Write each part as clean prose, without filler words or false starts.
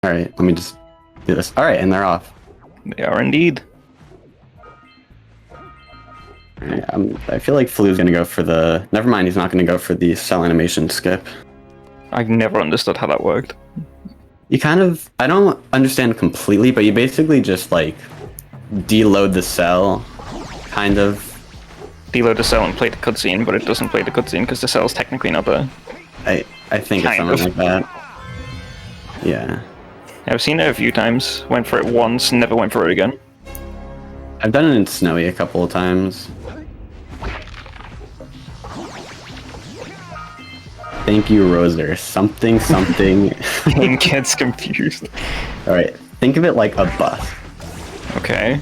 Alright, let me just do this. Alright, and they're off. They are indeed. Alright, I feel like Flu's gonna go for the... Never mind, he's not gonna go for the cell animation skip. I never understood how that worked. You kind of... I don't understand completely, but you basically just, like, deload the cell, kind of. Deload the cell and play the cutscene, but it doesn't play the cutscene because the cell's technically not there. I think it's something like that. Yeah. I've seen it a few times. Went for it once, never went for it again. I've done it in Snowy a couple of times. Thank you, Roser. Something. Game gets confused. Alright, think of it like a bus. Okay.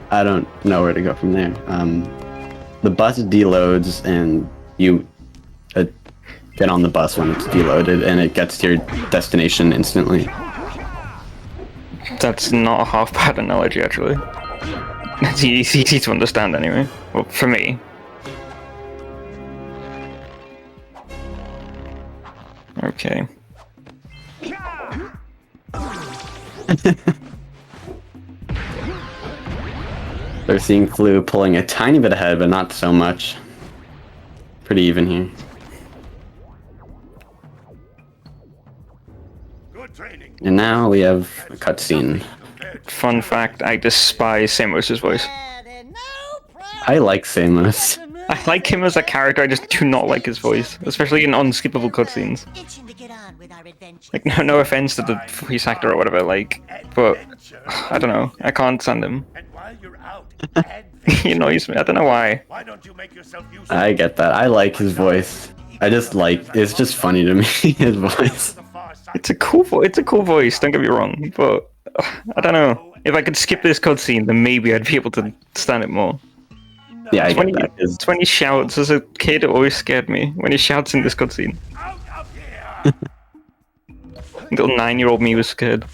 I don't know where to go from there. The bus deloads and you get on the bus when it's deloaded and it gets to your destination instantly. That's not a half bad analogy, actually. It's easy to understand anyway. Well, for me. Okay. They're seeing Flu pulling a tiny bit ahead, but not so much. Pretty even here. And now we have a cutscene. Fun fact, I despise Samus's voice. I like Samus. I like him as a character, I just do not like his voice. Especially in unskippable cutscenes. Like, no offense to the voice actor or whatever, like, but I don't know, I can't stand him. He annoys me, I don't know why. I get that, I like his voice. I just like, it's just funny to me, his voice. It's a cool voice, don't get me wrong, but I don't know. If I could skip this cutscene, then maybe I'd be able to stand it more. Yeah, I get that. It's when he shouts. As a kid, it always scared me when he shouts in this cutscene. Little 9-year-old me was scared.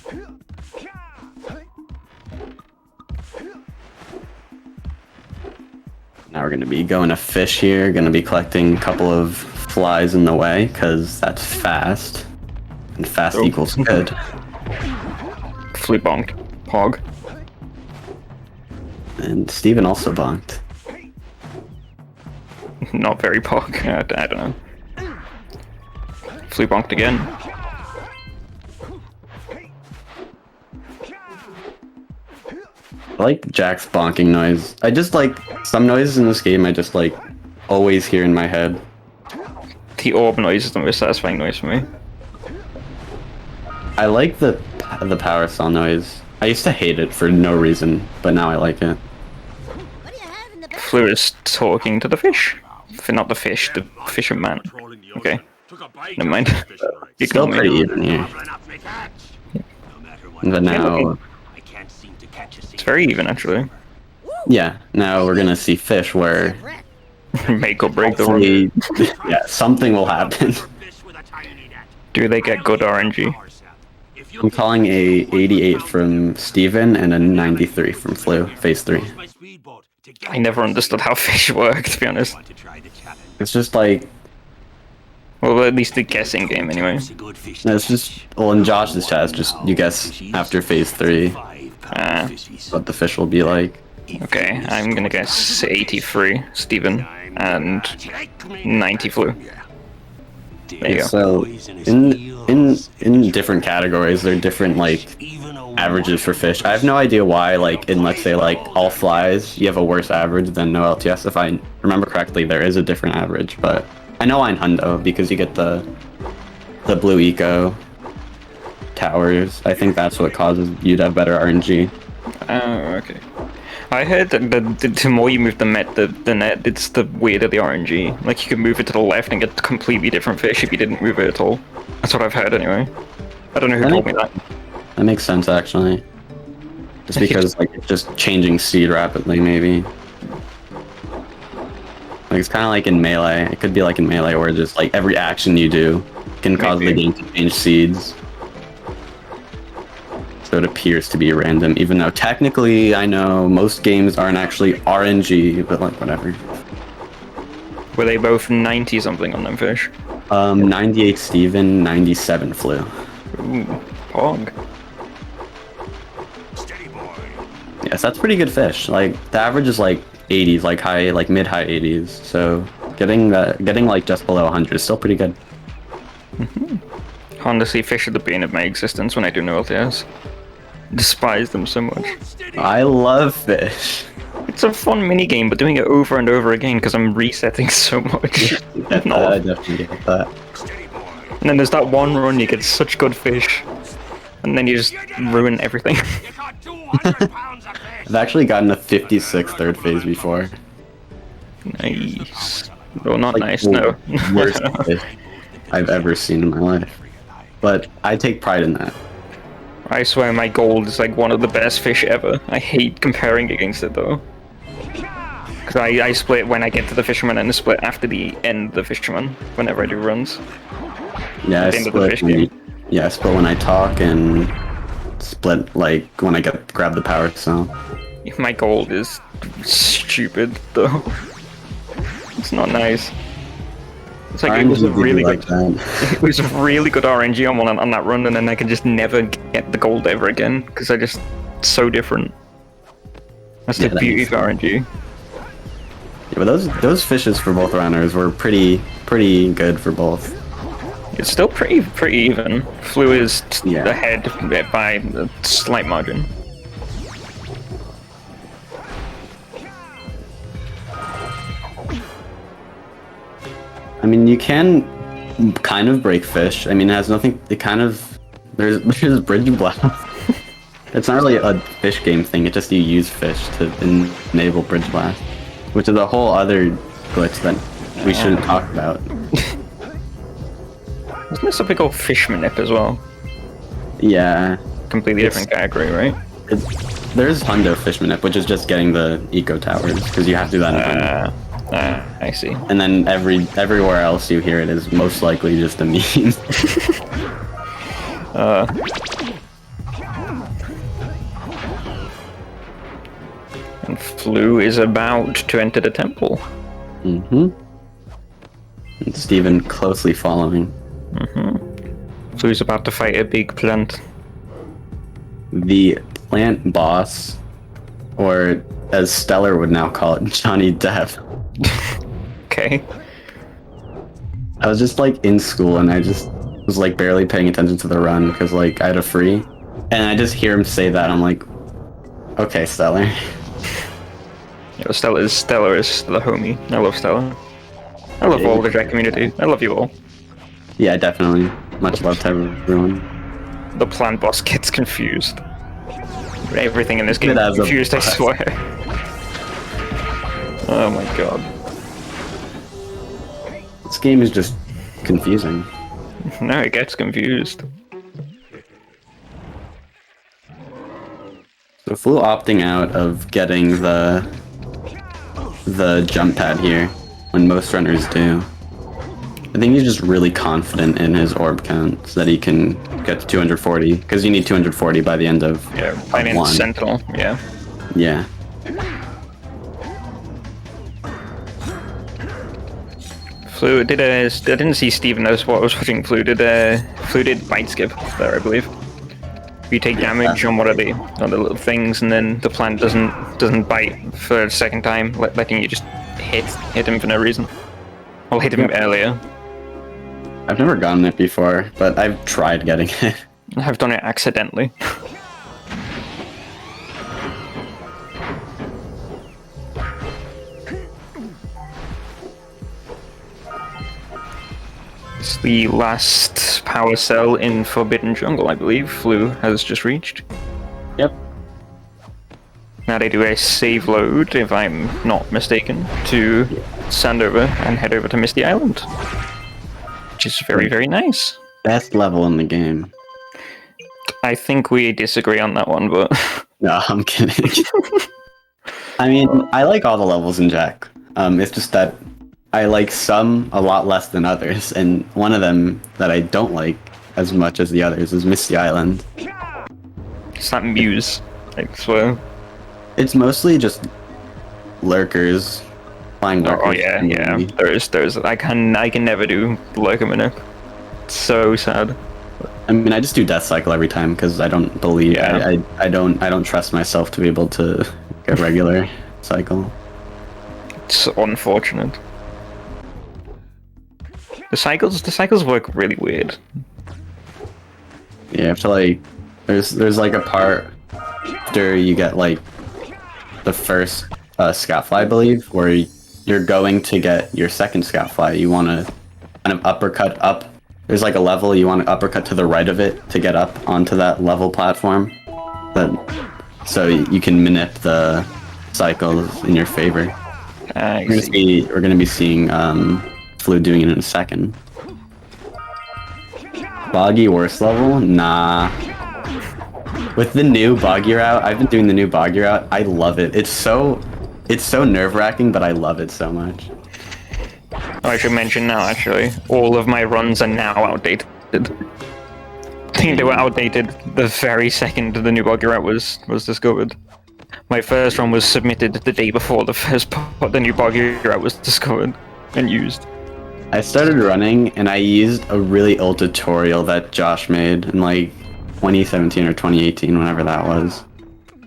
Now we're gonna be going to fish here, gonna be collecting a couple of flies in the way, because that's fast. And fast equals good. Flute bonked. Pog. And Steven also bonked. Not very pog. I don't know. Flute bonked again. I like Jack's bonking noise. I just like some noises in this game I just like always hear in my head. The orb noise is the most satisfying noise for me. I like the power saw noise. I used to hate it for no reason, but now I like it. Fleur is talking to the fish. Not the fish, the fisherman. Okay. Never mind. Still pretty even here. But now... It's very even, actually. Yeah, now we're gonna see fish where... Make or break the rule. Yeah, something will happen. Do they get good RNG? I'm calling a 88 from Steven and a 93 from Flu, phase 3. I never understood how fish work, to be honest. It's just like... Well, at least the guessing game, anyway. No, it's just... Well, in Josh's chat, it's just you guess after phase 3 what the fish will be like. Okay, I'm gonna guess 83, Steven, and 90 Flu. There you go. So, in different categories, there are different, like, averages for fish. I have no idea why, like, in, let's say, like, all flies, you have a worse average than no LTS. If I remember correctly, there is a different average, but I know in Hundo, because you get the blue eco towers. I think that's what causes you to have better RNG. Oh, okay. I heard that the more you move the net, it's the weirder the RNG. Like, you can move it to the left and get completely different fish if you didn't move it at all. That's what I've heard, anyway. I don't know who told me that. That makes sense, actually. Just because, like, it's just changing seed rapidly, maybe. Like, it's kind of like in Melee. It could be like in Melee, where just, like, every action you do can cause the game to change seeds. So it appears to be random, even though technically I know most games aren't actually RNG, but like whatever. Were they both 90 something on them fish? 98 Steven, 97 Flu. Ooh, hog. Yes, that's pretty good fish. Like the average is like 80s, like high, like mid-high 80s. So getting like just below 100 is still pretty good. Honestly, fish are the bane of my existence when I do no LTS. Despise them so much. I love fish. It's a fun minigame, but doing it over and over again because I'm resetting so much. I definitely get that. And then there's that one run you get such good fish, and then you just ruin everything. I've actually gotten a 56 third phase before. Nice. No, not Like, nice, no. Worst fish I've ever seen in my life. But I take pride in that. I swear my gold is like one of the best fish ever. I hate comparing against it though. Because I split when I get to the fisherman and I split after the end of the fisherman whenever I do runs. Yeah, I split when I talk and split like when I grab the power cell. My gold is stupid though. It's not nice. It's like it was a really good. It was a really good RNG on that run, and then I can just never get the gold ever again because I just so different. That's the beauty of RNG. Yeah, but those fishes for both runners were pretty good for both. It's still pretty even. Flu is ahead by a slight margin. I mean, you can kind of break fish. I mean, it has nothing. It kind of there's bridge blast. It's not really a fish game thing. It's just you use fish to enable bridge blast, which is a whole other glitch that we shouldn't talk about. Isn't there something called fish manip as well? Yeah. Completely different category, right? There's Hundo fish manip, which is just getting the eco towers because you have to do that in Hundo. I see. And then everywhere else you hear it is most likely just a meme. And Flu is about to enter the temple. Mm-hmm. And Steven closely following. Mm-hmm. Flu's about to fight a big plant. The plant boss, or as Stellar would now call it, Johnny Depp. Okay. I was just like in school and I just was like barely paying attention to the run because like I had a free, and I just hear him say that. I'm like, okay, Stellar. Yeah, Stellar is the homie. I love Stellar. I love all the Jak community. I love you all. Yeah, definitely. Much love to everyone. The plant boss gets confused. Everything in this game is confused, I swear. Oh my god. This game is just confusing. No, it gets confused. So Flu opting out of getting the jump pad here when most runners do. I think he's just really confident in his orb count so that he can get to 240, because you need 240 by the end of by the end of Sentinel, yeah. Yeah. Flu did I didn't see Steven knows what I was watching. Flu did bite skip there, I believe. You take damage on one of the little things, and then the plant doesn't bite for a second time, letting you just hit him for no reason. I'll hit him earlier. I've never gotten it before, but I've tried getting it. I've done it accidentally. It's the last power cell in Forbidden Jungle, I believe. Flu has just reached. Yep. Now they do a save load, if I'm not mistaken, to Sandover and head over to Misty Island. Which is very, very nice. Best level in the game. I think we disagree on that one, but... No, I'm kidding. I mean, I like all the levels in Jak. It's just that I like some a lot less than others, and one of them that I don't like as much as the others is Misty Island. It's not Muse, I swear. It's mostly just lurkers. Flying lurkers. Oh yeah. There's I can never do Lurker Minnow. It's so sad. I mean, I just do death cycle every time because I don't believe Yeah. I don't trust myself to be able to get regular cycle. It's unfortunate. The cycles work really weird. Yeah, you have to like there's like a part after you get like the first scat fly, I believe, where you're going to get your second scat fly. You want to kind of uppercut up. There's like a level you want to uppercut to the right of it to get up onto that level platform. So you can manip the cycles in your favor. We're gonna be seeing Flu doing it in a second. Boggy worst level? Nah. With the new boggy route, I've been doing the new boggy route. I love it. It's so nerve-wracking, but I love it so much. Oh, I should mention now, actually, all of my runs are now outdated. I think they were outdated the very second the new buggy route was discovered. My first run was submitted the day before the new buggy route was discovered and used. I started running, and I used a really old tutorial that Josh made in like 2017 or 2018, whenever that was.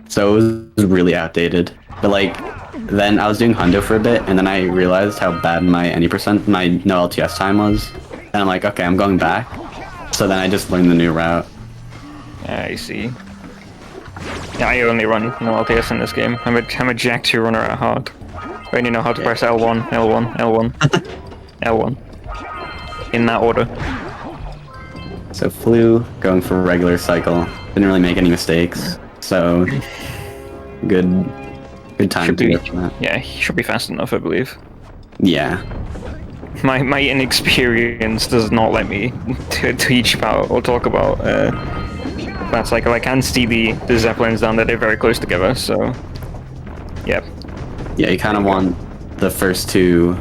So it was really outdated. But like, then I was doing hundo for a bit, and then I realized how bad my my no LTS time was. And I'm like, okay, I'm going back. So then I just learned the new route. I see. Yeah, I only run no LTS in this game. I'm a Jak 2 runner at heart. I only know how to press L1, L1, L1, L1. In that order. So Flu going for a regular cycle. Didn't really make any mistakes. So good time to go for that. Yeah, he should be fast enough, I believe. Yeah. My inexperience does not let me teach about or talk about that cycle. I can see the Zeppelins down there, they're very close together, so yeah. Yeah, you kind of want the first two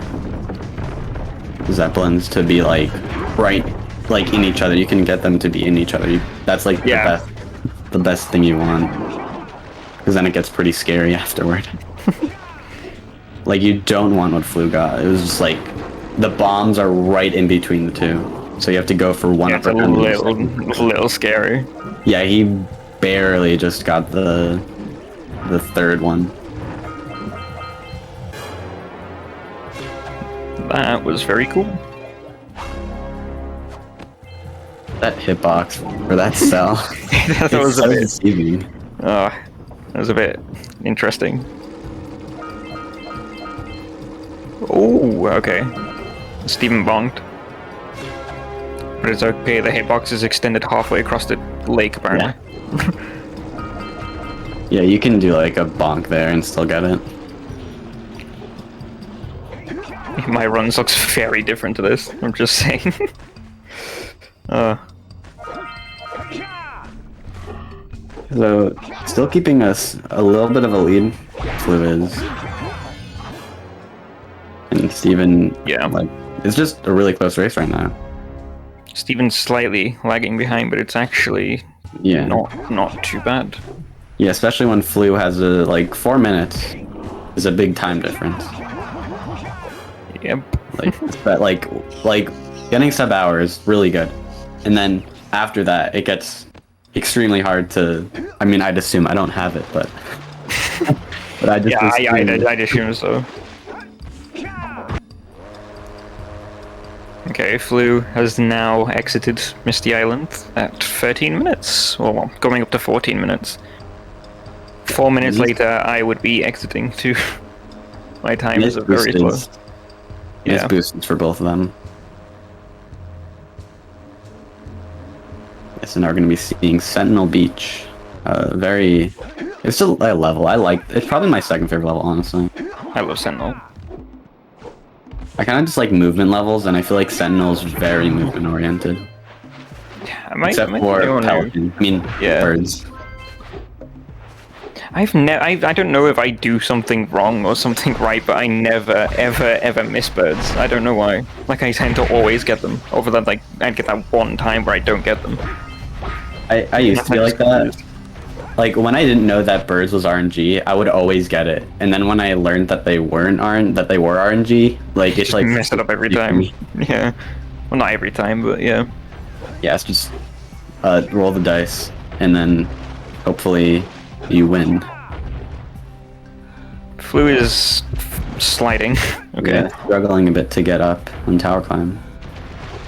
Zeppelins to be like right like in each other. You can get them to be in each other. That's like the best thing you want. Because then it gets pretty scary afterward. Like, you don't want what Flu got. It was just like the bombs are right in between the two, so you have to go for one. Yeah, it's a little scary. Yeah, he barely just got the third one. That was very cool. That hitbox or that cell. That was so deceiving. That was a bit interesting. Oh, okay. Steven bonked. But it's okay, the hitbox is extended halfway across the lake, apparently. Yeah. Yeah, you can do like a bonk there and still get it. My runs looks very different to this, I'm just saying. So, still keeping us a little bit of a lead, Flu is. And Steven, like, it's just a really close race right now. Steven's slightly lagging behind, but it's actually not too bad. Yeah, especially when Flu has like 4 minutes is a big time difference. Yep. Like getting sub hours really good, and then after that it gets extremely hard to. I mean, I'd assume I don't have it, but but I just I'd assume so. Okay, Flu has now exited Misty Island at 13 minutes, or well, going up to 14 minutes. 4 minutes later, I would be exiting too. My time is very slow. It's boosted for both of them. Yes, and now we're going to be seeing Sentinel Beach. It's still a level. It's probably my second favorite level, honestly. I love Sentinel. I kind of just like movement levels, and I feel like Sentinel's very movement oriented. Yeah, except for Pelican. I mean, birds. I don't know if I do something wrong or something right, but I never, ever miss birds. I don't know why. Like, I tend to always get them. Over that, like, I'd get that one time where I don't get them. I used to be like that. Like, when I didn't know that birds was RNG, I would always get it. And then when I learned that they weren't that they were RNG, like, it's like... mess it up every time. Yeah. Well, not every time, but yeah. Yeah, it's just roll the dice, and then hopefully you win. Flu is sliding. Okay. Yeah, struggling a bit to get up on tower climb.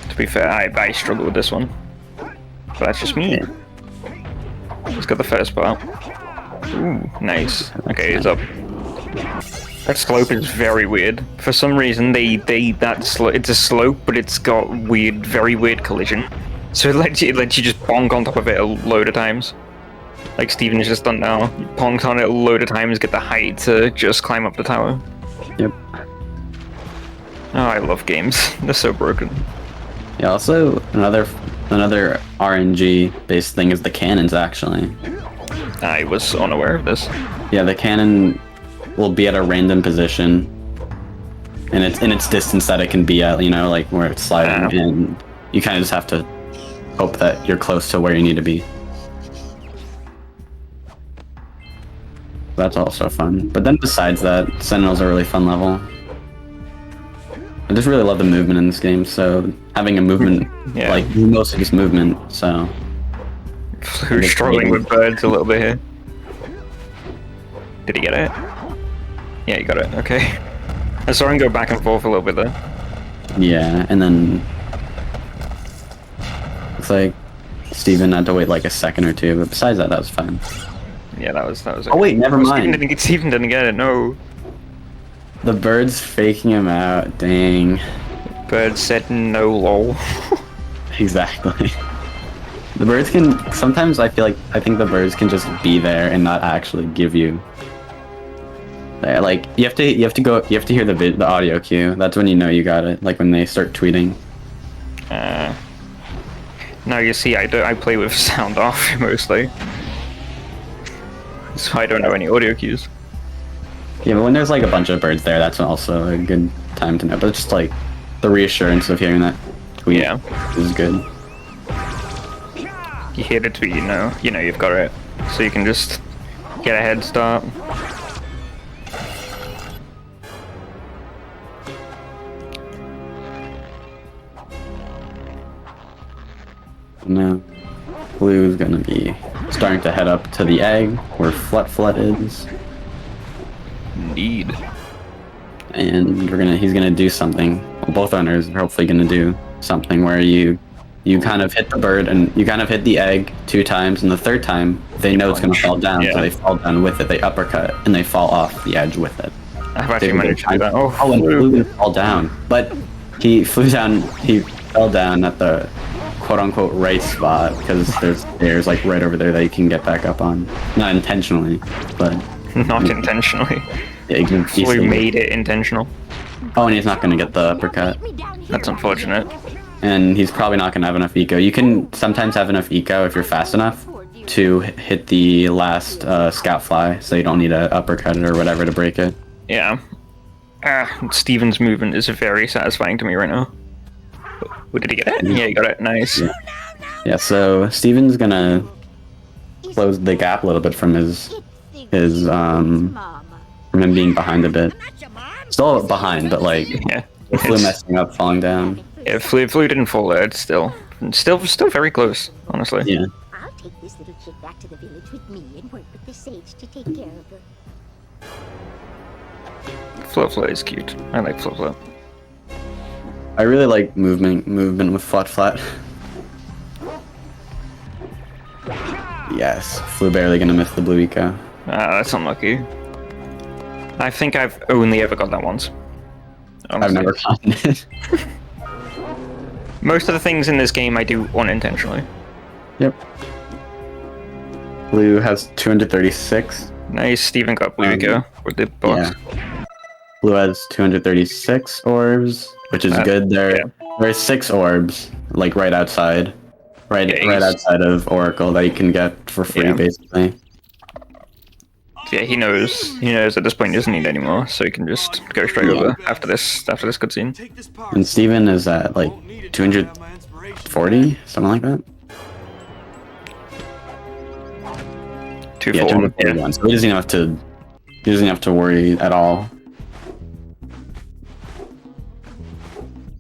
To be fair, I struggle with this one. But that's just me. Let's get the first part. Ooh, nice. Okay, he's up. That slope is very weird. For some reason, it's a slope, but it's got very weird collision. So it lets you just bonk on top of it a load of times. Like Steven has just done now. You bonk on it a load of times, get the height to just climb up the tower. Yep. Oh, I love games. They're so broken. Yeah, also, another RNG-based thing is the cannons, actually. I was unaware of this. Yeah, the cannon will be at a random position, and it's in its distance that it can be at, you know, like where it's sliding, and you kind of just have to hope that you're close to where you need to be. That's also fun. But then besides that, Sentinel's a really fun level. I just really love the movement in this game, so having a movement, like, mostly just movement, so... Who's struggling with birds a little bit here? Did he get it? Yeah, he got it, okay. I saw him go back and forth a little bit there. Yeah, and then... It's like, Steven had to wait like a second or two, but besides that, that was fine. Yeah, that was Oh wait, never mind. Steven didn't get it, no. The bird's faking him out, dang. Bird said no, lol. Exactly. The birds can, sometimes I think the birds can just be there and not actually give you. Like, you have to hear the audio cue. That's when you know you got it, like when they start tweeting. No, you see, I play with sound off, mostly. So I don't know any audio cues. Yeah, but when there's like a bunch of birds there, that's also a good time to know. But it's just like the reassurance of hearing that tweet is good. You hear the tweet, you know you've got it. So you can just get a head start. Now, Blue's gonna be starting to head up to the egg where Flut is. Indeed. And he's gonna do something. Well, both owners are hopefully gonna do something where you kind of hit the bird and you kind of hit the egg 2 times, and the third time they know it's gonna fall down, so they fall down with it. They uppercut and they fall off the edge with it. I've actually managed to do that. Oh, and Blue didn't fall down, but he flew down. He fell down at the quote-unquote right spot because there's stairs like right over there that you can get back up on. Not intentionally, but not intentionally. Yeah, Flu made it intentional. Oh, and he's not going to get the uppercut. That's unfortunate. And he's probably not going to have enough eco. You can sometimes have enough eco if you're fast enough to hit the last scout fly, so you don't need to uppercut it or whatever to break it. Yeah. Steven's movement is very satisfying to me right now. Oh, did he get it? Yeah, he got it. Nice. Yeah, so Steven's gonna close the gap a little bit from from him being behind a bit. Still behind, but like Flu messing up, falling down. Yeah, Flu didn't fall there. It's still very close, honestly. Yeah. I'll take this little kid back to the village with me and work with the sage to take care of her. Flo is cute. I like Flo. I really like movement with Flat. Yes, Flu barely gonna miss the blue eco. That's unlucky. I think I've only ever got that once. Honestly. I've never gotten it. Most of the things in this game I do unintentionally. Yep. Blue has 236. Nice, Steven got blue eco with the box. Yeah. Blue has 236 orbs, which is good. There are 6 orbs, like right outside. Right outside of Oracle that you can get for free, basically. Yeah, he knows at this point he doesn't need any more, so he can just go straight over after this cutscene. And Steven is at like 240, something like that. 241. So he doesn't have to worry at all.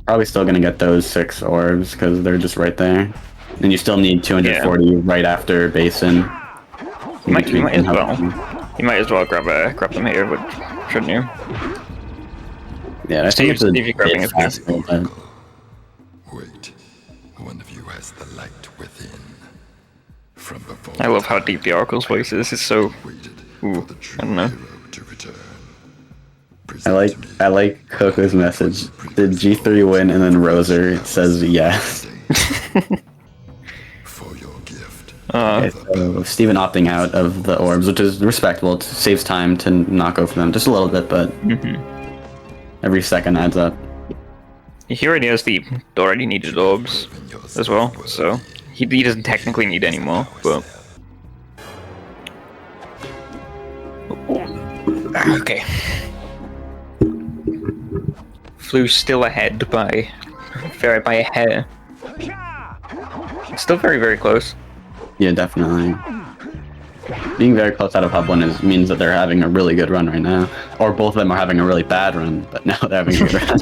Probably still gonna get those 6 orbs because they're just right there. and you still need 240 right after basin. You might as well. You might as well grab them here, but shouldn't you? Yeah, I think it's a Steve, you're grabbing bit it fast. faster, but Wait, one of you has the light within. From before I love how deep the Oracle's voice is. It's so. Ooh, I don't know. to return. I like Coco's message. Did G3 win? And then Roser says yes. For your gift. Okay, so Steven opting out of the orbs, which is respectable. It saves time to not go for them just a little bit, but every second adds up. He already has the already needed orbs as well, so he doesn't technically need any more, but. Okay. Flu's still ahead by a hair. It's still very, very close. Yeah, definitely. Being very close out of Hub 1 means that they're having a really good run right now. Or both of them are having a really bad run, but now they're having a good run.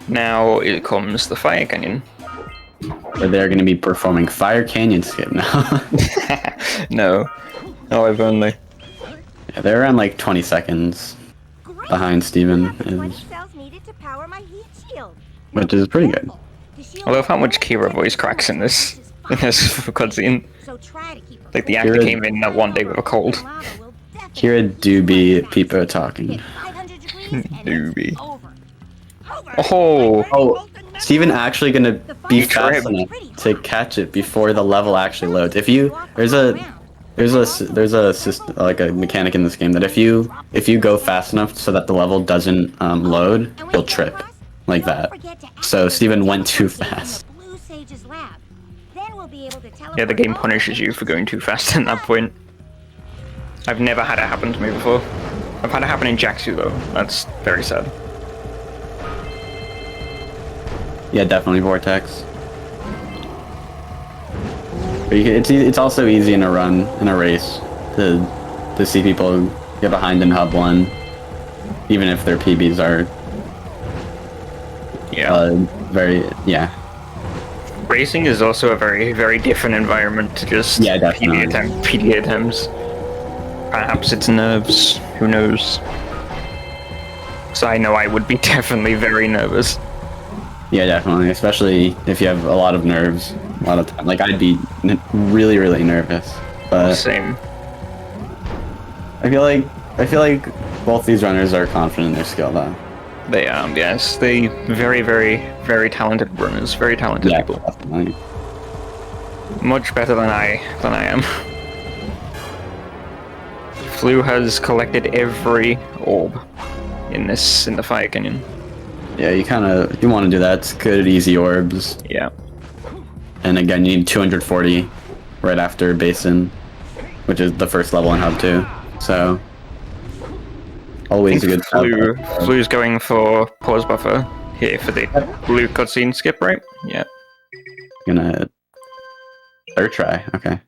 Now it comes the Fire Canyon. Where they're going to be performing Fire Canyon skip now. No. Oh, if only. Yeah, they're around like 20 seconds behind Steven, 20 cells needed to power my heat shield. which is pretty good. I love how much Kira voice cracks in this cutscene. So try to keep Like the actor Kira- came in that one day with a cold. Kira do be people talking. 500 degrees Doobie. over. Oh, Oh, Steven actually gonna be Trip. fast enough to catch it before the level actually loads. If you there's a like a mechanic in this game that if you go fast enough so that the level doesn't load, you'll trip like that. So Steven went too fast. yeah, the game punishes you for going too fast at that point. I've never had it happen to me before. I've had it happen in Jaxu though. That's very sad. Yeah, definitely Vortex. But it's also easy in a run, in a race, to see people get behind in Hub 1, even if their PBs are yeah. Racing is also a very, very different environment to just definitely. PD attempts. Perhaps it's nerves, who knows. So I know I would be definitely very nervous. Yeah, definitely, especially if you have a lot of nerves, a lot of time. Like, I'd be really, really nervous. But Same. I feel like both these runners are confident in their skill, though. They yes. They very, very, very talented runners, very talented Yeah, people. definitely. Much better than I am. Flu has collected every orb in the Fire Canyon. Yeah, you want to do that. It's good, easy orbs. Yeah. And again, you need 240 right after Basin, which is the first level in Hub 2. So, always a good Flu's going for pause buffer here for the blue cutscene skip, right? Yeah. Gonna third try. Okay.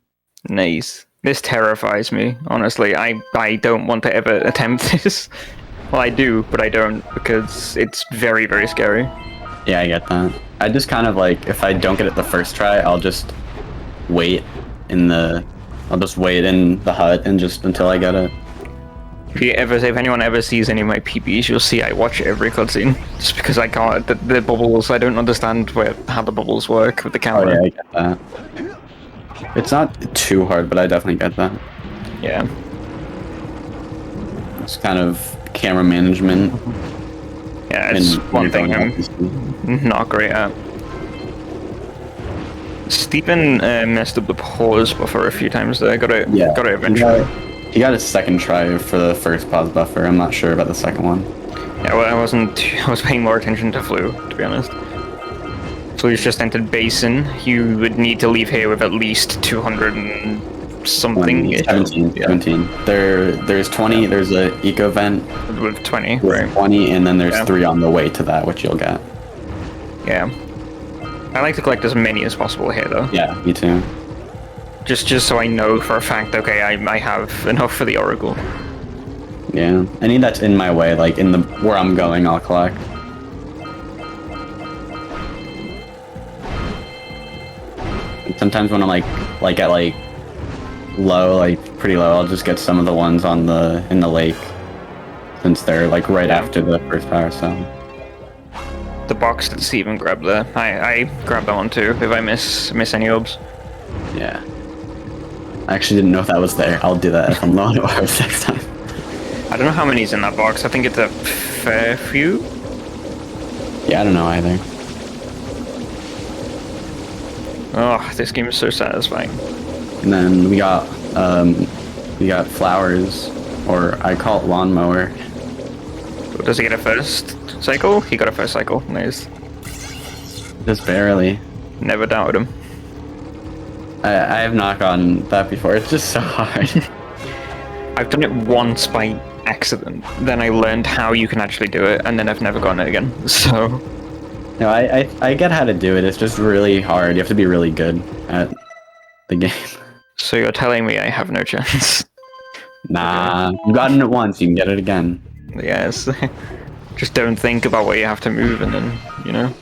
Nice. This terrifies me, honestly. I don't want to ever attempt this. Well, I do, but I don't, because it's very, very scary. Yeah, I get that. I just kind of like, if I don't get it the first try, I'll just wait in the hut and just until I get it. If anyone ever sees any of my PBs, you'll see I watch every cutscene. Just because I can't, the bubbles, I don't understand how the bubbles work with the Oh camera. yeah, I get that. It's not too hard, but I definitely get that. Yeah. It's kind of camera management. Yeah, it's one thing I'm not great at. Steven messed up the pause buffer a few times there. Got it eventually. He got his second try for the first pause buffer. I'm not sure about the second one. Yeah, well, I was paying more attention to Flu, to be honest. Flu's just entered Basin. You would need to leave here with at least 200 and something. 17. There's 20. There's a eco vent With 20, with right? 20, and then there's 3 on the way to that, which you'll get. Yeah. I like to collect as many as possible here, though. Yeah, me too. Just so I know for a fact, okay, I have enough for the Oracle. Yeah, any that's in my way, like where I'm going, I'll collect. Sometimes when I'm like at like low, like pretty low, I'll just get some of the ones on in the lake, since they're like right after the first power cell. The box that Steven grabbed there. I grabbed that one too. If I miss any orbs. Yeah. I actually didn't know if that was there. I'll do that if I'm low on orbs next time. I don't know how many's in that box. I think it's a fair few. Yeah, I don't know either. Oh, this game is so satisfying. And then we got flowers, or I call it lawnmower. Does he get a first cycle? He got a first cycle. Nice. Just barely. Never doubted him. I have not gotten that before. It's just so hard. I've done it once by accident. Then I learned how you can actually do it, and then I've never gotten it again. So. No, I get how to do it. It's just really hard. You have to be really good at the game. So you're telling me I have no chance? Nah, you've gotten it once. You can get it again. Yes. Just don't think about where you have to move, and then, you know.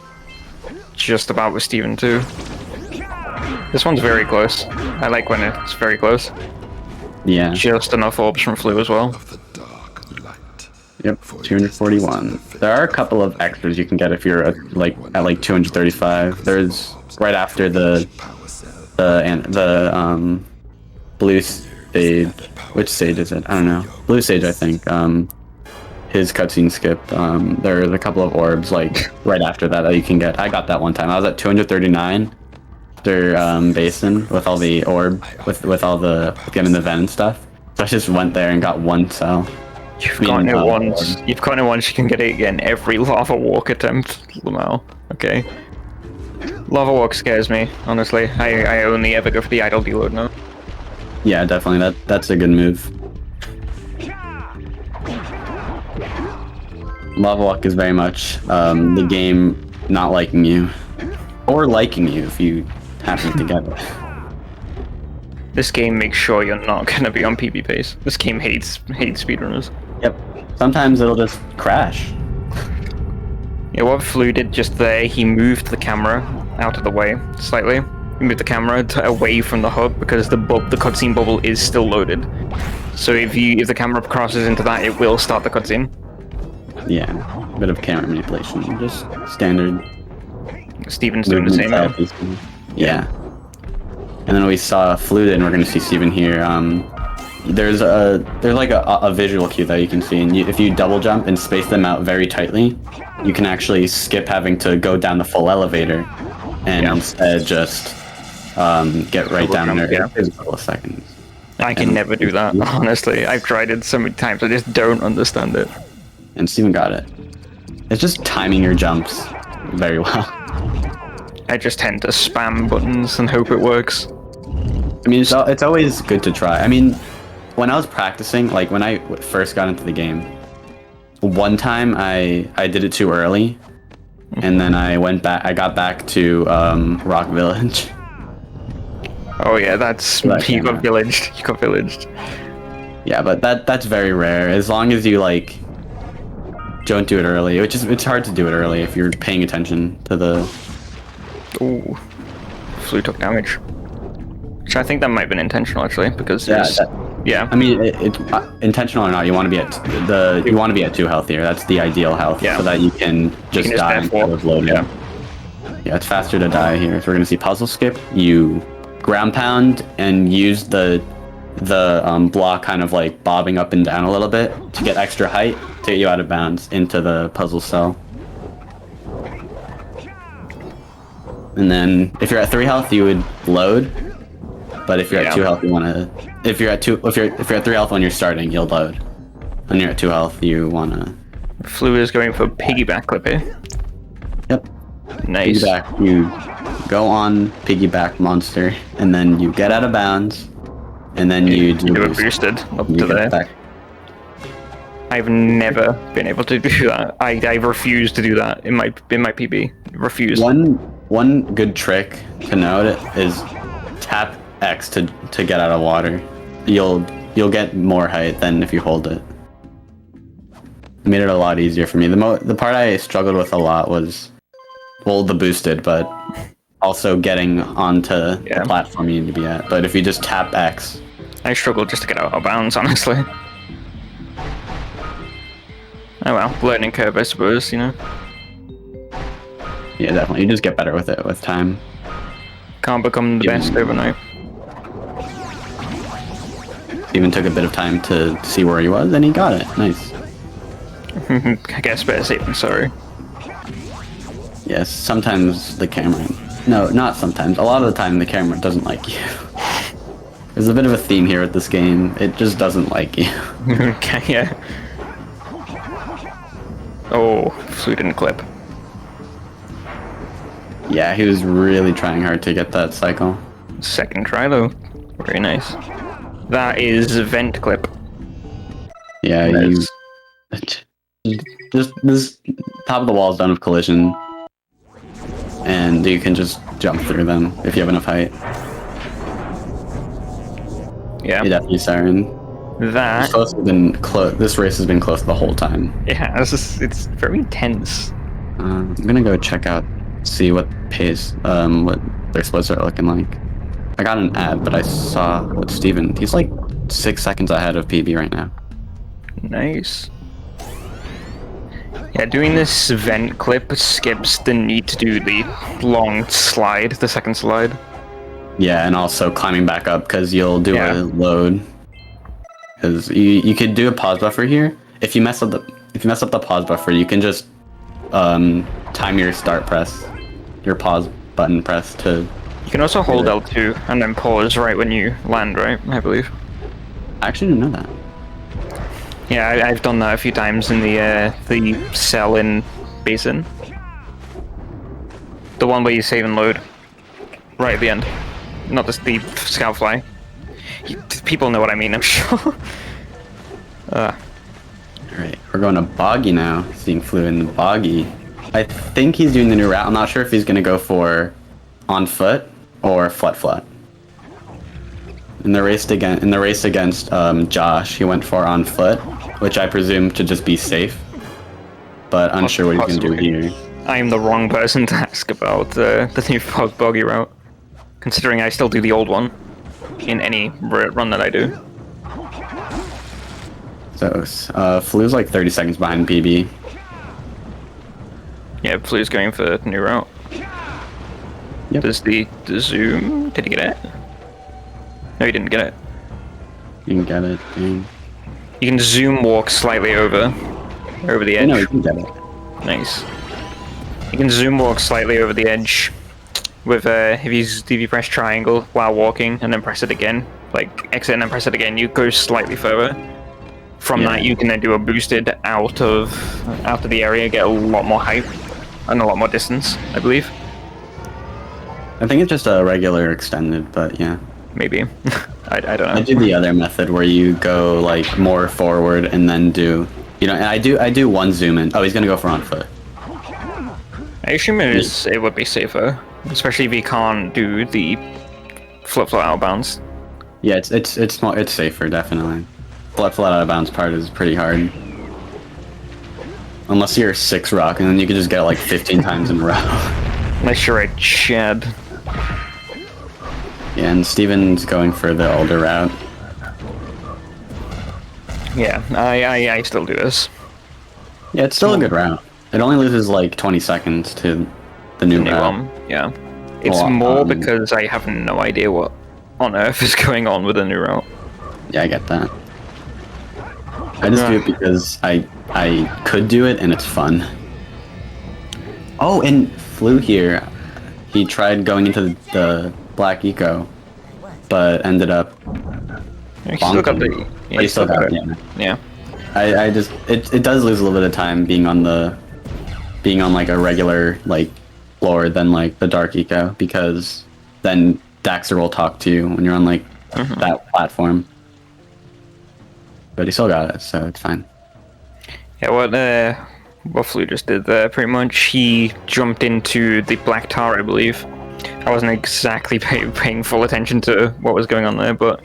Just about with Steven too. This one's very close. I like when it's very close. Yeah. Just enough orbs from Flu as well. Of the dark light. Yep, 241. There are a couple of extras you can get if you're at like 235. There's right after the blue stage. Which stage is it? I don't know. Blue stage, I think. His cutscene skipped. There's a couple of orbs like right after that you can get. I got that one time. I was at 239 after basin with all the orb with all the getting the vent and stuff. So I just went there and got one cell. You've gotten it once. You've gotten it once. You can get it again every lava walk attempt, Lamau. Okay. Lava walk scares me, honestly. I only ever go for the idle deload now. Yeah, definitely. That's a good move. Lava walk is very much the game not liking you, or liking you if you happen to get it. This game makes sure you're not gonna be on PB pace. This game hates speedrunners. Yep. Sometimes it'll just crash. Yeah, what Flu did just there, he moved the camera out of the way slightly. He moved the camera away from the hub because the cutscene bubble is still loaded. So if the camera crosses into that, it will start the cutscene. Yeah, a bit of camera manipulation, just standard. Steven's doing the same now. Yeah. And then we saw Fluid, and we're going to see Steven here. There's like a visual cue that you can see, and if you double jump and space them out very tightly, you can actually skip having to go down the full elevator, and instead just get right down there. Yeah, a couple of seconds. I can never do that, honestly. I've tried it so many times, I just don't understand it. And Steven got it. It's just timing your jumps very well. I just tend to spam buttons and hope it works. I mean, it's always good to try. I mean, when I was practicing, like when I first got into the game, one time I did it too early, and then I went back. I got back to Rock Village. Oh yeah, that's you got villaged. You got villaged. Yeah, but that's very rare. As long as you like don't do it early, it's hard to do it early if you're paying attention to the. Ooh, Flu took damage. Which I think that might have been intentional actually, because yeah. I mean, it's intentional or not, you want to be at 2 health here. That's the ideal health, so that you can just die instead of loading. Yeah, it's faster to die here. So we're gonna see puzzle skip. You ground pound and use the block kind of like bobbing up and down a little bit to get extra height to get you out of bounds into the puzzle cell. And then if you're at 3 health, you would load. But if you're at 2 health, you want to. If you're at 3 health when you're starting, you'll load. When you're at 2 health, you want to. Flu is going for piggyback clip here. Yep. Nice. Piggyback. You go on piggyback monster, and then you get out of bounds, and then you do a boosted up to there. I've never been able to do that. I refuse to do that in my PB. Refuse. One good trick to note is tap X to get out of water. You'll get more height than if you hold it. It made it a lot easier for me. The part I struggled with a lot was, well, the boosted, but also getting onto Yeah. the platform you need to be at. But if you just tap X, I struggle just to get out of bounds, honestly. Oh well, learning curve, I suppose, you know? yeah, definitely. You just get better with it with time. Can't become the best overnight. Even took a bit of time to see where he was, and he got it. Nice. I guess better safe than sorry. Yes, sometimes the camera... No, not sometimes. A lot of the time the camera doesn't like you. There's a bit of a theme here with this game. It just doesn't like you. Okay, yeah. Oh, Flu didn't clip. Yeah, he was really trying hard to get that cycle. Second try though. Very nice. That is a vent clip. Yeah, you... Just this top of the wall is done with collision. And you can just jump through them if you have enough height. Yeah. You definitely siren. That. This race has been close the whole time. Yeah, it's very tense. I'm gonna go check out, see what pace, what their splits are looking like. I got an ad, but I saw what Steven. He's like 6 seconds ahead of PB right now. Nice. Yeah, doing this vent clip skips the need to do the long slide, the second slide. Yeah, and also climbing back up because you'll do Yeah. a load. Because you could do a pause buffer here. If you mess up the pause buffer, you can just time your start press, your pause button press to. You can also hold L2 and then pause right when you land, right? I believe. I actually didn't know that. Yeah, I've done that a few times in the cell in Basin. The one where you save and load. Right at the end. Not the scout fly. People know what I mean, I'm sure. Alright, we're going to Boggy now. Seeing Flu in the Boggy. I think he's doing the new route. I'm not sure if he's going to go for on foot or flat. In the race against Josh, he went for on foot, which I presume to just be safe. But unsure what he's going to do here. I am the wrong person to ask about the new Boggy route, considering I still do the old one in any run that I do. So, Flu's like 30 seconds behind PB. Yeah, Flu's going for the new route. Yep. Does the zoom? Did he get it? No, he didn't get it. You can get it. Dang. You can zoom walk slightly over the edge. No, you can get it. Nice. You can zoom walk slightly over the edge with if you press triangle while walking and then press it again, like exit and then press it again, you go slightly further. From that, you can then do a boosted out of the area, get a lot more height and a lot more distance, I believe. I think it's just a regular extended, but yeah. Maybe. I don't know. I do the other method where you go like more forward and then do, and I do one zoom in. Oh, he's gonna go for on foot. I assume it would be safer, especially if you can't do the flip out of bounds. Yeah, it's safer definitely. Flat out of bounds part is pretty hard. Unless you're 6 rock, and then you can just get it like 15 times in a row. Unless you're a Chad. Yeah, and Steven's going for the older route. Yeah, I still do this. Yeah, it's still a good route. It only loses like 20 seconds to the new route. Yeah. It's more because I have no idea what on earth is going on with the new route. Yeah, I get that. I just do it because I could do it and it's fun. Oh, and Flu here, he tried going into the Black Eco, but ended up He still got the... But he still got it. Yeah. I just it does lose a little bit of time being on like a regular like floor than like the Dark Eco, because then Daxter will talk to you when you're on like that platform. But he still got it, so it's fine. Yeah, what Flu just did there, pretty much, he jumped into the Black Tar, I believe. I wasn't exactly paying full attention to what was going on there, but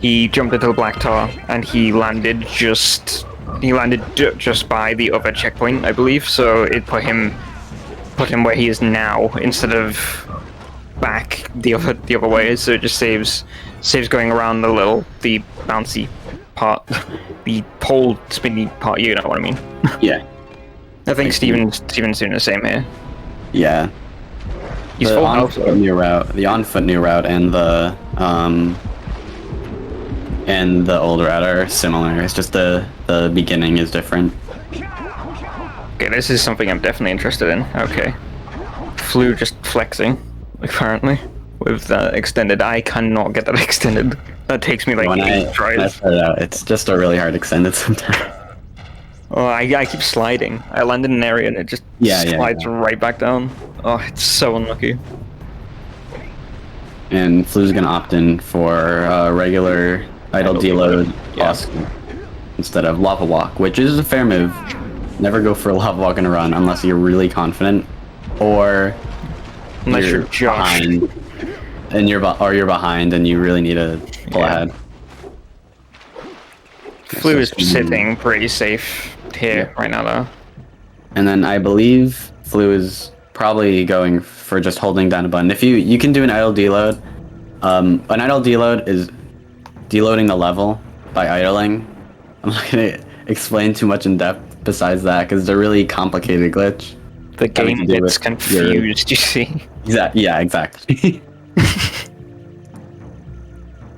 he jumped into the Black Tar and he landed just by the other checkpoint, I believe. So it put him where he is now, instead of back the other way, so it just saves going around the bouncy part, the pole spinny part. You know what I mean? Yeah. I think Steven's doing the same here. Yeah. He's The full on health. foot new route, and the old route are similar. It's just the beginning is different. Okay, this is something I'm definitely interested in. Okay. Flu just flexing, apparently, with extended. I cannot get that extended. That takes me like When 8 I tries. start out, it's just a really hard extended sometimes. Oh, I keep sliding. I land in an area and it just slides right back down. Oh, it's so unlucky. And Flu's gonna opt in for regular idle deload boss instead of lava walk, which is a fair move. Never go for a lava walk in a run unless you're really confident, or Unless you're Josh. behind, and you're behind and you really need to pull ahead. Flu is sitting pretty safe here right now, though. And then I believe Flu is probably going for just holding down a button. If you can do an idle deload. An idle deload is deloading the level by idling. I'm not gonna explain too much in depth besides that because it's a really complicated glitch. The game gets confused, you see. Yeah, exactly.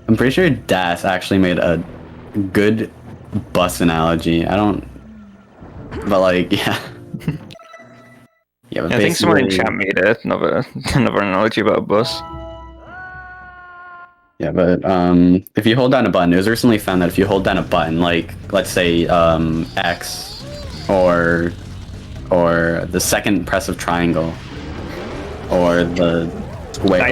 I'm pretty sure Das actually made a good bus analogy. But like, yeah. Yeah, but I think someone in chat made it. Another analogy about a bus. Yeah, but if you hold down a button, it was recently found that if you hold down a button, like let's say X or the second press of triangle or the square.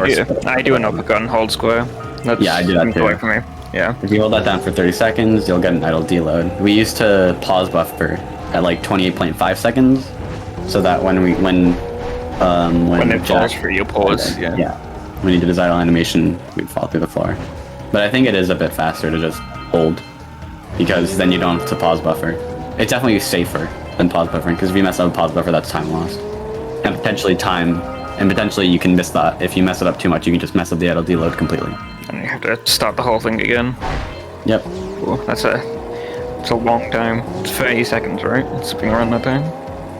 I do an uppercut and hold square. That's I do that too. For me. Yeah. If you hold that down for 30 seconds, you'll get an idle deload. We used to pause buffer at like 28.5 seconds, so that when it falls for you, pause. Yeah. When he did his idle animation, we'd fall through the floor. But I think it is a bit faster to just hold, because then you don't have to pause buffer. It's definitely safer than pause buffering, because if you mess up pause buffer, that's time lost. And potentially you can miss that. If you mess it up too much, you can just mess up the idle deload completely. And you have to start the whole thing again. Yep. Ooh, it's a long time. It's 30 seconds, right? Something around that time.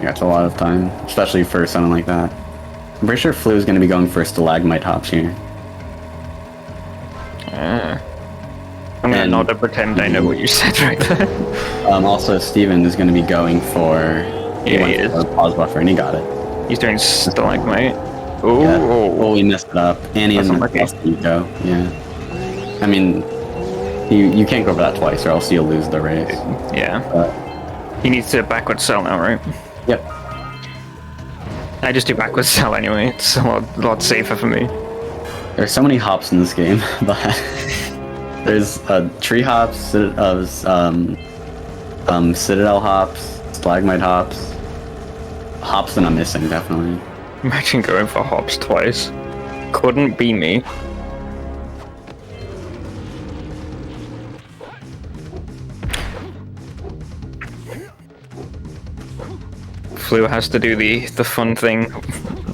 Yeah, it's a lot of time, especially for something like that. I'm pretty sure Flu is going to be going for stalagmite hops here. I'm gonna not to pretend I know what you said right there. Also, Steven is going to be going for he is. Pause buffer, and he got it. He's doing stalagmite. Ooh. Yeah. Oh, we messed it up. And he hasn't unlucky. lost Eco. Yeah. I mean, you can't go for that twice, or else you'll lose the race. Yeah. But, He needs to backward sell now, right? yep. I I just do backwards sell anyway. It's a lot safer for me. There's so many hops in this game, but there's tree hops, citadel hops, stalagmite hops, hops that I'm missing definitely. Imagine going for hops twice. Couldn't be me. Flu has to do the fun thing,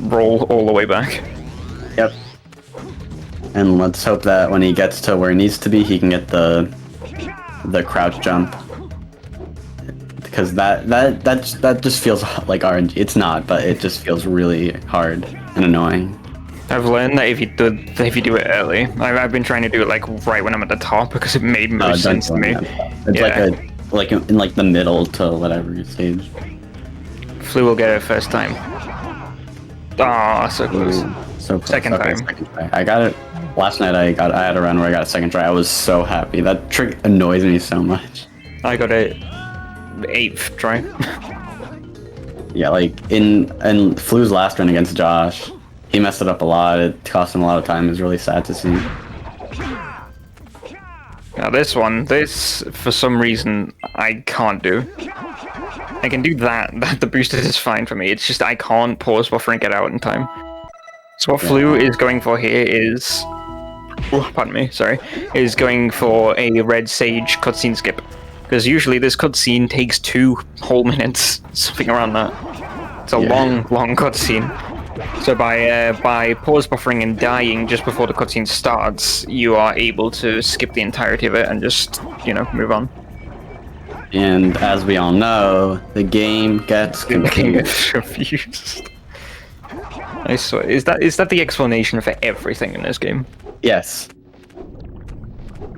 roll all the way back. Yep. And let's hope that when he gets to where he needs to be, he can get the crouch jump. Because that just feels like RNG. It's not, but it just feels really hard and annoying. I've learned that if you do it early, I've been trying to do it like right when I'm at the top because it made most sense to me. It's like in like the middle to whatever stage. Flu will get it first time. Ah, so close. So close. Second Okay, time. second try. I got it last night. I had a run where I got a second try. I was so happy. That trick annoys me so much. I got it 8th try. Yeah, like in Flu's last run against Josh, he messed it up a lot. It cost him a lot of time. It was really sad to see. Now this for some reason I can't do. I can do that. The boosted is fine for me. It's just I can't pause buffer and get out in time. So what Flu is going for here is, pardon me, sorry, is going for a red sage cutscene skip. Because usually this cutscene takes 2 whole minutes, something around that. It's a long cutscene. So by pause buffering and dying just before the cutscene starts, you are able to skip the entirety of it and just, move on. And as we all know, the game gets The game confused. gets confused. I swear, is that the explanation for everything in this game? Yes.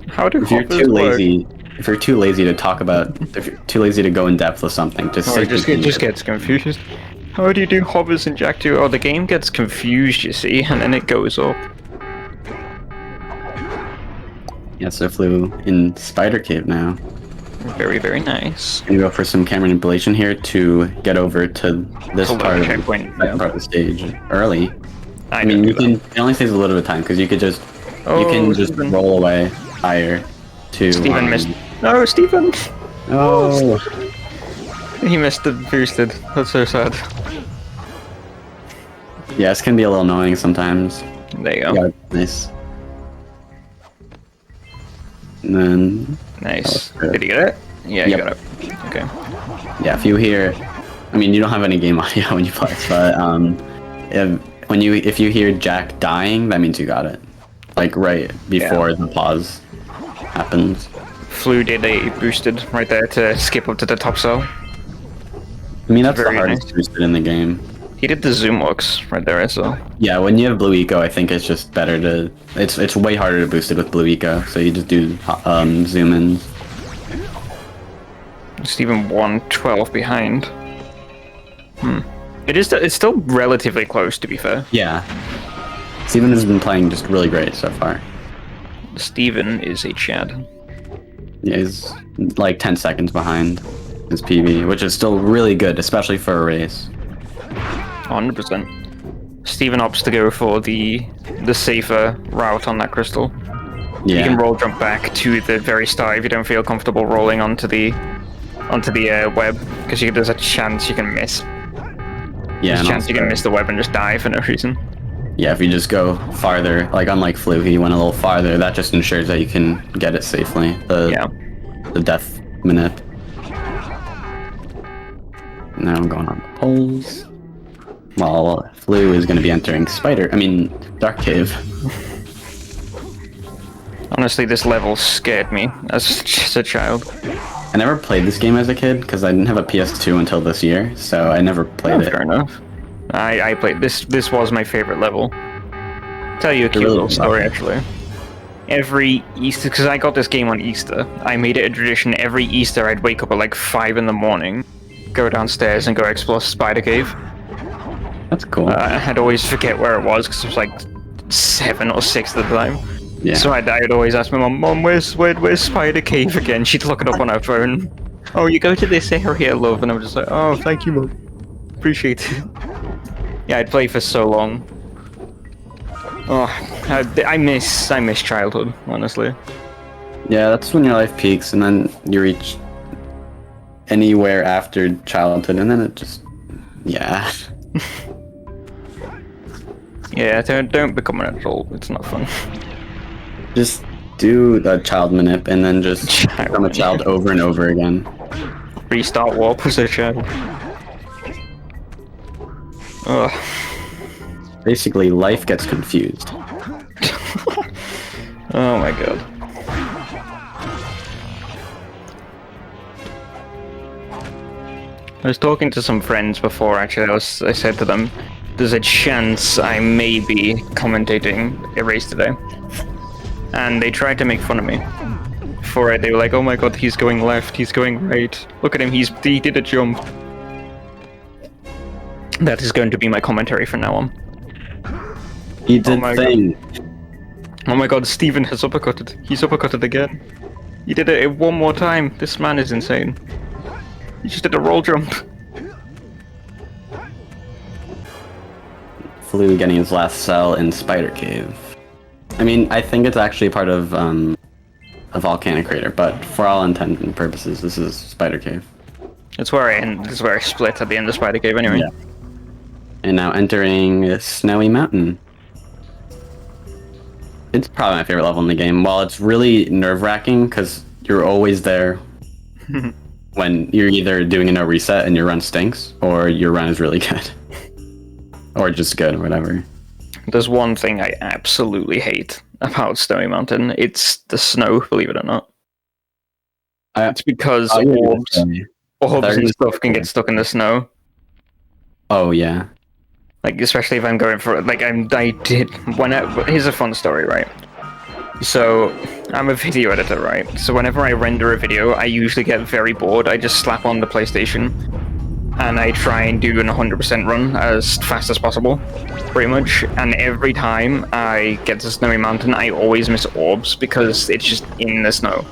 How do If you're hoppers too work? lazy, if you're too lazy to talk about, if you're too lazy to go in depth with something, just Or say it just gets confused. How do you do hoppers in Jak 2? Oh, the game gets confused, you see, and then it goes up. Yes, I flew in Spider Cave now. Very, very nice. Gonna go for some camera manipulation here to get over to this To the part of, checkpoint, that yeah. part of the stage early. I don't mean, you do can. It only saves a little bit of time because you could just you can just Steven. roll away higher to. Steven missed. No, Steven! Oh, He missed the boosted. That's so sad. yeah, this can be a little annoying sometimes. There you go. Yeah, nice. And then, Nice. that was good. Did you get it? Yeah, you Yep. got it. Okay. yeah, if you hear, I mean, you don't have any game audio when you play, but if you hear Jak dying, that means you got it. Like right before the pause happens. Flu did a boosted right there to skip up to the top cell. I mean, that's the Very hardest nice. boosted in the game. He did the zoom looks right there, so. Yeah, when you have Blue Eco, I think it's just better to. It's way harder to boost it with Blue Eco, so you just do zoom ins. Steven 112 behind. It's still relatively close, to be fair. Yeah, Steven has been playing just really great so far. Steven is a Chad. Yeah, he's like 10 seconds behind his PB, which is still really good, especially for a race. 100%. Steven opts to go for the safer route on that crystal. Yeah, You can roll jump back to the very start if you don't feel comfortable rolling onto the web, because there's a chance you can miss. yeah, There's a and chance you can also- miss the web and just die for no reason. Yeah, if you just go farther, like unlike Flu, he went a little farther. That just ensures that you can get it safely. Yeah. The death manip. Now I'm going on the poles. While Flu is going to be entering Dark Cave. Honestly, this level scared me as a child. I never played this game as a kid because I didn't have a PS2 until this year, so I never played it. Fair enough. I played this. This was my favorite level. Tell you a cute really little story, lovely. actually. Every Easter, because I got this game on Easter, I made it a tradition. Every Easter, I'd wake up at like 5 in the morning, go downstairs and go explore Spider Cave. That's cool. I'd always forget where it was because it was like 7 or 6 at the time. Yeah. So I'd always ask my mom, where's Spider Cave again? She'd look it up on her phone. Oh, you go to this area, love, and I'm just like, oh, thank you, mom. Appreciate it. Yeah, I'd play for so long. Oh, I miss childhood, honestly. Yeah, that's when your life peaks, and then you reach anywhere after childhood, and then it just, yeah. Yeah, don't become an adult. It's not fun. Just do the child manip, and then just Child become a child over and over again. Restart warp as a child. Ugh. Basically, life gets confused. Oh my god. I was talking to some friends before, actually. I said to them, there's a chance I may be commentating a race today. And they tried to make fun of me for it. They were like, oh my god, he's going left, he's going right. Look at him, he did a jump. That is going to be my commentary from now on. He did my thing. Oh my god, Steven has uppercutted. He's uppercutted again. He did it one more time. This man is insane. He just did a roll jump. Flu getting his last cell in Spider Cave. I mean, I think it's actually part of a volcanic crater, but for all intents and purposes, this is Spider Cave. That's where I end. This is where I split at the end of Spider Cave, anyway. Yeah. And now entering a snowy mountain. It's probably my favorite level in the game. While it's really nerve-wracking because you're always there when you're either doing a no reset and your run stinks, or your run is really good. or just good, or whatever. There's one thing I absolutely hate about Snowy Mountain. It's the snow, believe it or not. It's because orbs and stuff can get stuck in the snow. Oh yeah. Like, especially if I'm going for here's a fun story, right? So, I'm a video editor, right? So whenever I render a video, I usually get very bored. I just slap on the PlayStation, and I try and do an 100% run as fast as possible, pretty much. And every time I get to Snowy Mountain, I always miss orbs, because it's just in the snow.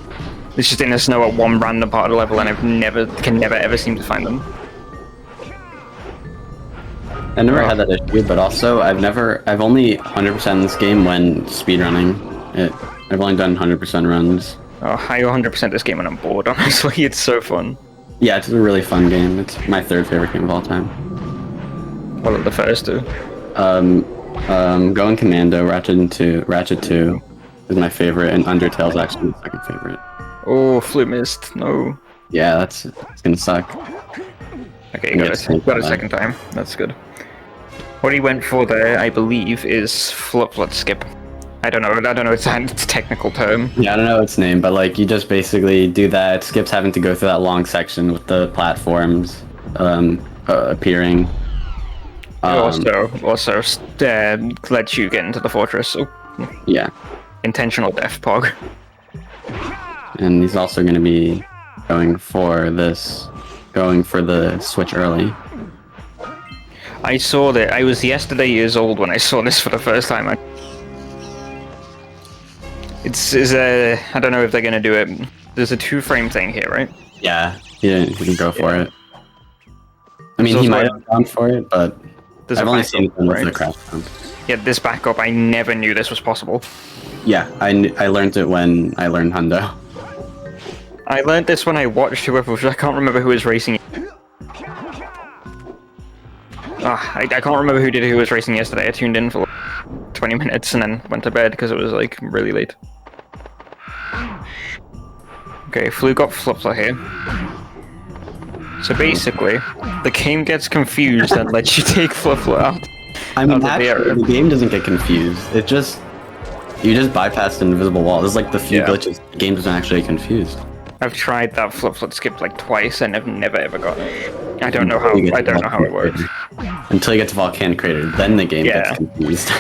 It's just in the snow at one random part of the level, and can never ever seem to find them. I never had that issue, but also I've only 100% this game when speedrunning it. I've only done 100% runs. Oh, I 100% this game when I'm bored, honestly. It's so fun. Yeah, it's a really fun game. It's my third favorite game of all time. What are the first two? Going Commando, Ratchet 2 is my favorite, and Undertale's actually my second favorite. Oh, Flute Mist, no. Yeah, it's gonna suck. Okay, you got a second time. That's good. What he went for there, I believe, is Flip Skip. I don't know its technical term. Yeah, I don't know its name, but like you just basically do that. Skips having to go through that long section with the platforms appearing. Also let you get into the fortress. So yeah, intentional death, Pog. And he's also going to be going for the switch early. I saw that. I was yesterday years old when I saw this for the first time. I don't know if they're gonna do it. There's a 2-frame thing here, right? Yeah, he can go for it. I mean, he might have gone for it, but I've only seen it with the crash jump. Yeah, this backup, I never knew this was possible. Yeah, I learned it when I learned Hundo. I learned this when I watched whoever. I can't remember who was racing. I can't remember who was racing yesterday. I tuned in for like 20 minutes and then went to bed because it was like really late. Okay, Flu got Flipper here. So basically, the game gets confused and lets you take Flipper out. I mean, actually, the game doesn't get confused. You just bypass an invisible wall. There's like the few glitches. The game doesn't actually get confused. I've tried that flip skip like twice and I've never ever got it. I don't know how it works. Until you get to Volcanic Crater, then the game gets confused.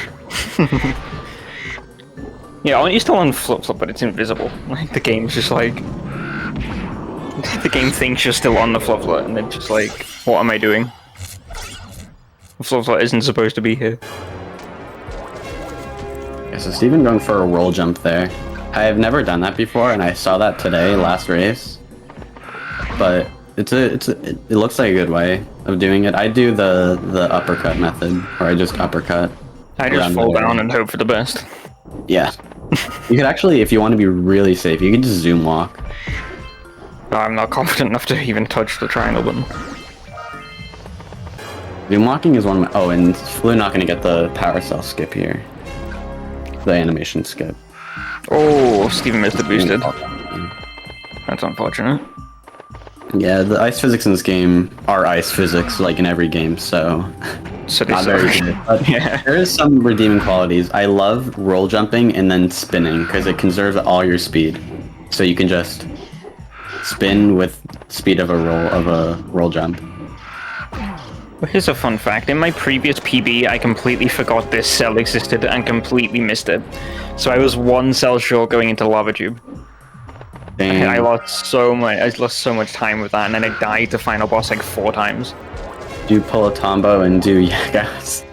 Yeah, you're still on flip, but it's invisible. Like the game's just like the game thinks you're still on the flip, and then just like, what am I doing? The flip isn't supposed to be here. Yeah, so Steven going for a roll jump there. I have never done that before, and I saw that today, last race. But it looks like a good way of doing it. I do the uppercut method, where I just uppercut. I just fall down and hope for the best. Yeah. You could actually, if you want to be really safe, you can just zoom walk. No, I'm not confident enough to even touch the triangle button. Zoom walking is one of my... Oh, and Flu not going to get the power cell skip here. The animation skip. Oh, Steven missed the boosted. That's unfortunate. Yeah, the ice physics in this game are ice physics, like in every game, so not very good. But yeah. There is some redeeming qualities. I love roll jumping and then spinning, because it conserves all your speed. So you can just spin with speed of a roll jump. Well, here's a fun fact. In my previous PB, I completely forgot this cell existed and completely missed it. So I was one cell short going into Lava Tube. I lost so much time with that, and then I died to final boss like 4 times. Do you pull a Tombo and do Yagas?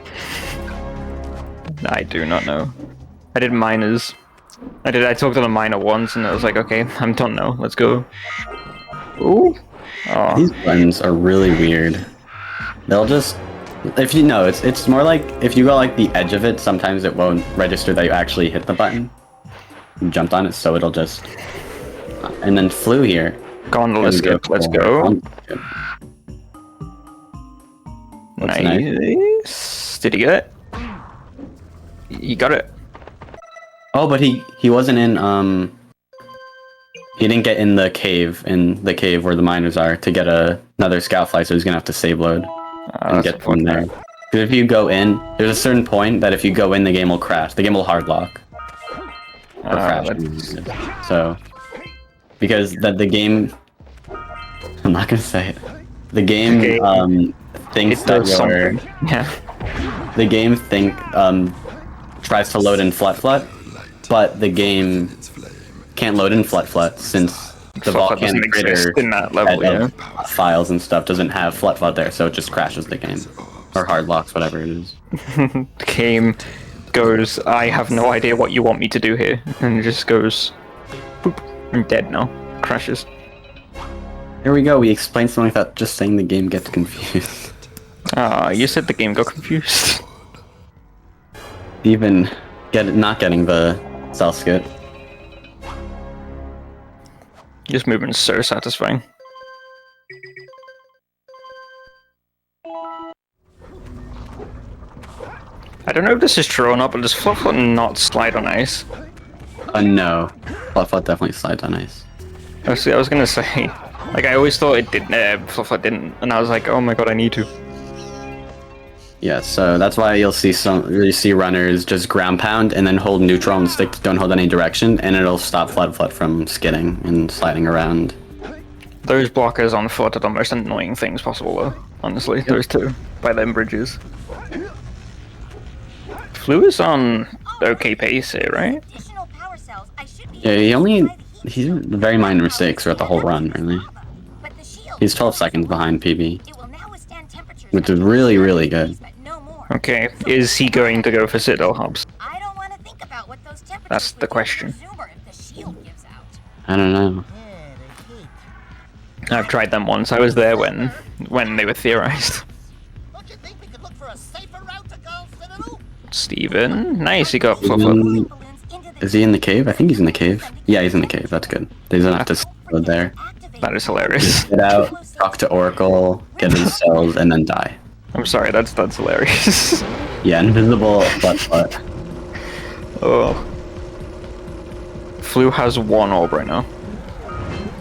I do not know. I did minors. I talked to the miner once, and I was like, okay, I'm done now. Let's go. Ooh. Oh. These buttons are really weird. They'll just... If you know, it's more like if you go like the edge of it, sometimes it won't register that you actually hit the button. You jumped on it, so it'll just... And then Flew here. Gondola skip, let's go. Nice. Did he get it? He got it. Oh, but he wasn't in, he didn't get in the cave where the miners are to get another scout fly, so he's gonna have to save load and get from there. Because if you go in, there's a certain point that if you go in, the game will crash. The game will hard lock. Or crash. So, because the game... I'm not gonna say it. The game thinks that you're... Yeah. The game tries to load in flut, but the game can't load in flut since the volcanic crater in that level, yeah. Files and stuff doesn't have flut there, so it just crashes the game. Or hard locks, whatever it is. The game goes, I have no idea what you want me to do here, and it just goes, boop, I'm dead now. Crashes. Here we go, we explained something without just saying the game gets confused. Ah, you said the game got confused. Even not getting the cell skip. This movement's so satisfying. I don't know if this is true or not, but does Flufflet not slide on ice? No. Flufflet definitely slides on ice. I was gonna say, like, I always thought it didn't, Flufflet didn't, and I was like, oh my god, I need to. Yeah, so that's why you'll see runners just ground pound and then hold neutral and stick, don't hold any direction, and it'll stop Flufflet from skidding and sliding around. Those blockers on foot are the most annoying things possible, though. Honestly, those two by them bridges. Flu is on okay pace here, right? Yeah, he's very minor mistakes throughout the whole run, really. He's 12 seconds behind PB, which is really, really good. Okay, is he going to go for Citadel hubs? That's the question. I don't know. I've tried them once. I was there when they were theorized. Steven, nice. He got Flufflet. Is he in the cave? I think he's in the cave. Yeah, he's in the cave. That's good. He doesn't have to go there. That is hilarious. Get out, talk to Oracle, get his cells, and then die. I'm sorry, that's hilarious. Yeah, invisible, but. Oh. Flu has 1 orb right now.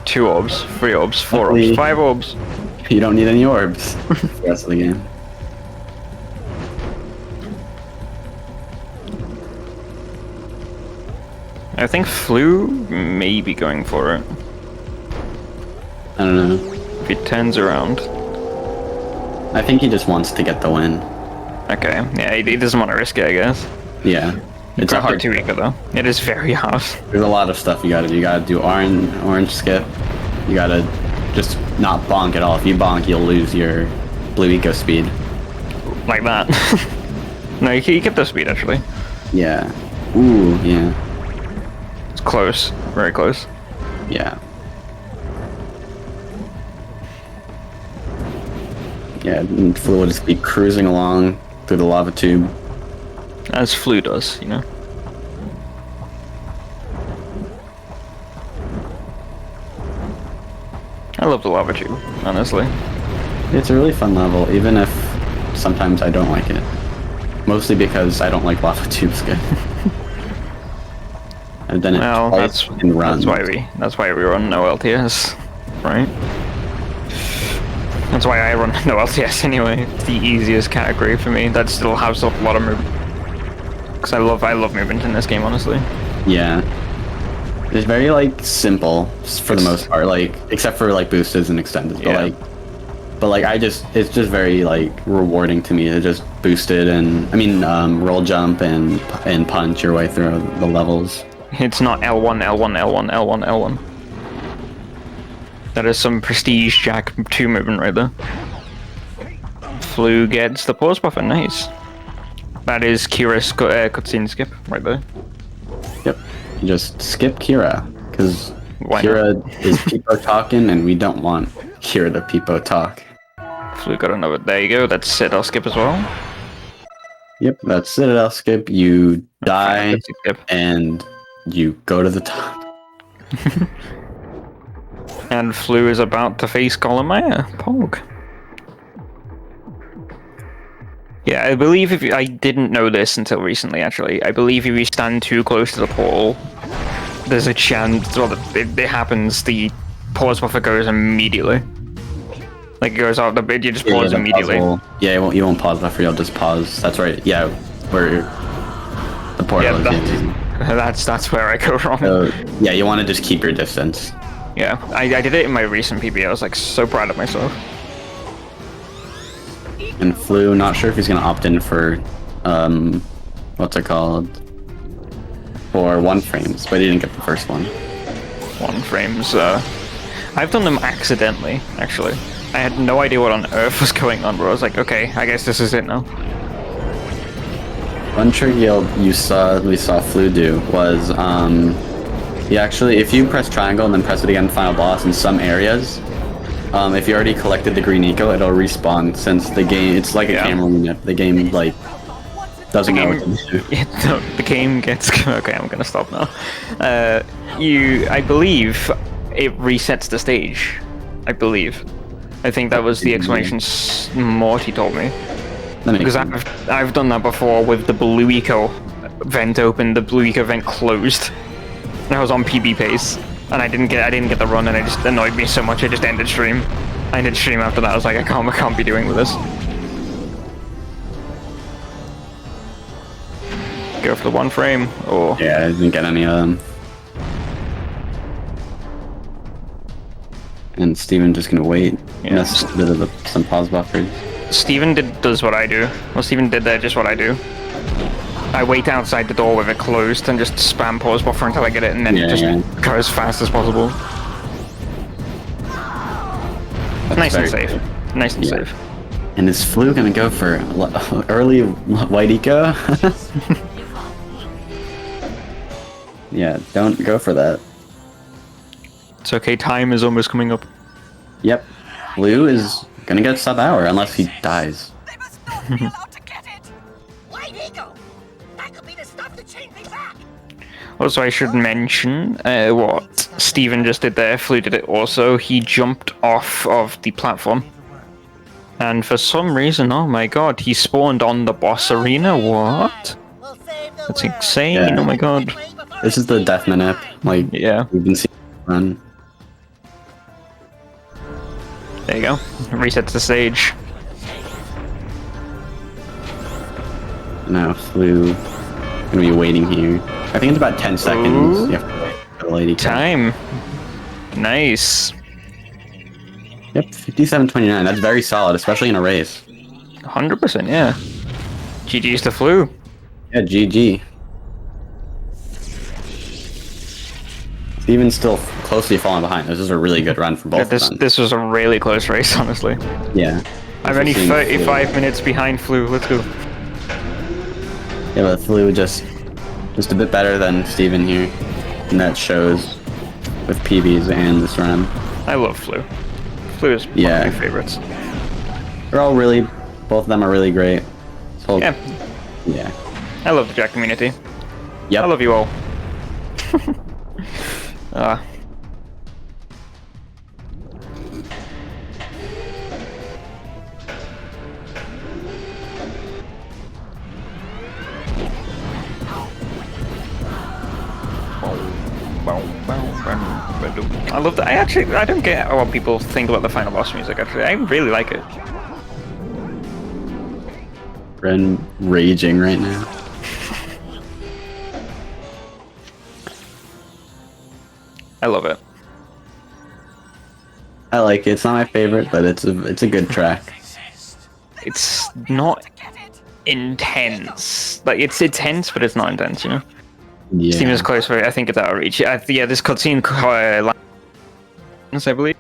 2 orbs, 3 orbs, 4 orbs, 5 orbs. You don't need any orbs for the rest of the game. I think Flu may be going for it. I don't know. If he turns around. I think he just wants to get the win. Okay, yeah, he doesn't want to risk it, I guess. Yeah. It's a hard 2 eco though. It is very hard. There's a lot of stuff you gotta do. You gotta do orange skip. You gotta just not bonk at all. If you bonk, you'll lose your blue eco speed. Like that. No, you kept the speed actually. Yeah. Ooh, yeah. It's close. Very close. Yeah. Yeah, and Flu will just be cruising along through the lava tube. As Flu does, you know. I love the lava tube, honestly. It's a really fun level, even if sometimes I don't like it. Mostly because I don't like lava tubes good. I've done it twice in runs. That's why we run no LTS, right? That's why I run no LTS anyway. It's the easiest category for me. That still has a lot of movement. Because I love movement in this game, honestly. Yeah. It's very, like, simple, for the most part, like, except for, like, boosted and extended, yeah. but it's just very, like, rewarding to me to just boost it and, roll jump and punch your way through the levels. It's not L1, L1, L1, L1, L1. That is some prestige Jak 2 movement right there. Flu gets the pause buffer, nice. That is Kira's cutscene skip right there. Yep. You just skip Kira, because Kira is peepo talking, and we don't want Kira to peepo talk. Flu got another. There you go. That's Citadel skip as well. Yep, that's Citadel skip. You die, and you go to the top. And Flu is about to face Colomaya. Pog. Yeah, I believe I didn't know this until recently, actually. I believe if you stand too close to the portal, there's a chance, well, it happens, the pause buffer goes immediately. Like, Like it goes off the bit, you just Yeah, pause the immediately. pause you won't pause buffer, you'll just pause. That's right, yeah, where the portal Yeah, is. that's where I go wrong. So, yeah, you want to just keep your distance. Yeah, I did it in my recent PB. I was like so proud of myself. And Flu, not sure if he's gonna opt in for, what's it called? For 1 frames, but he didn't get the first one. 1 frames. I've done them accidentally, actually. I had no idea what on earth was going on, but I was like, okay, I guess this is it now. One trick we saw Flu do was, you actually, if you press triangle and then press it again, final boss in some areas, if you already collected the green eco, it'll respawn, since the game, it's like a camera unit. The game, like, doesn't know what to do. Yeah, no, the game gets... Okay, I'm gonna stop now. I believe it resets the stage. I believe. I think that was the explanation Morty told me. Because I've done that before with the blue eco vent open, the blue eco vent closed. And I was on PB pace, and I didn't get the run, and it just annoyed me so much I just ended stream. I ended stream after that. I was like, I can't be doing with this. Go for the 1 frame, or... Yeah, I didn't get any of them. And Steven just gonna wait. Yeah. Mess a bit of some pause buffers. Steven does what I do. Well, Steven did there just what I do. I wait outside the door with it closed and just spam pause buffer until I get it, and then just go as fast as possible. That's Nice and very safe. Nice and safe. And is Flu gonna go for early white eco? Yeah, don't go for that. It's okay, time is almost coming up. Yep. Flu is gonna get sub-hour unless he dies. They must not be allowed to get it! White Eagle! That could be the stuff to change me back! Also, I should mention what Steven just did there. Flu did it also. He jumped off of the platform. And for some reason, oh my god, he spawned on the boss arena. What? That's insane, Yeah. oh my god. This is the death minute. Like, Yeah. we've been seeing run. There you go. Resets the stage. Now Flu gonna be waiting here. I think it's about 10 seconds. Ooh. You have to wait for the lady. Time. Nice. Yep, 57:29. That's very solid, especially in a race. 100%, yeah. GG's to Flu. Yeah, GG. Steven's still closely falling behind. This is a really good run for both of them. This was a really close race, honestly. Yeah. I'm only 35 minutes behind Flu. Let's go. Yeah, but Flu just a bit better than Steven here. And that shows with PBs and this run. I love Flu. Flu is one of my favorites. They're all really, both of them are really great. So, Yeah. Yeah. I love the Jak community. Yep. I love you all. I love that. I don't get what people think about the final boss music, actually. I really like it. Ren raging right now. I love it. I like it. It's not my favorite, but it's a good track. It's not intense. Like, it's intense, but it's not intense, you know? Yeah. Steam is close, but I think it's out of reach. Yeah, this cutscene I believe.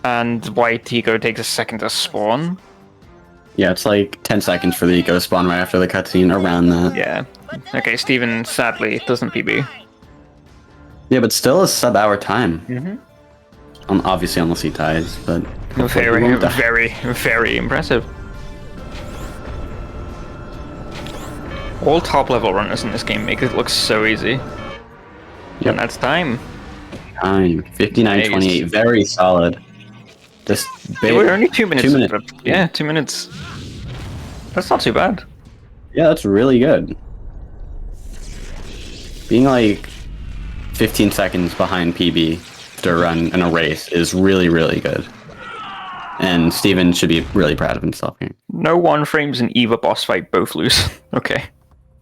And White Eco takes a second to spawn. Yeah, it's like 10 seconds for the eco spawn right after the cutscene, around that. Yeah. Okay, Steven sadly doesn't PB. Yeah, but still a sub-hour time. Mm-hmm. Obviously, unless he dies, but... Very impressive. All top-level runners in this game make it look so easy. Yep. And that's time. Time. 59:28. Very solid. Just big. We're only 2 minutes. 2 minutes. Yeah, 2 minutes. That's not too bad. Yeah, that's really good. Being like 15 seconds behind PB to run in a race is really, really good. And Steven should be really proud of himself here. No one frames in either boss fight, both lose. Okay.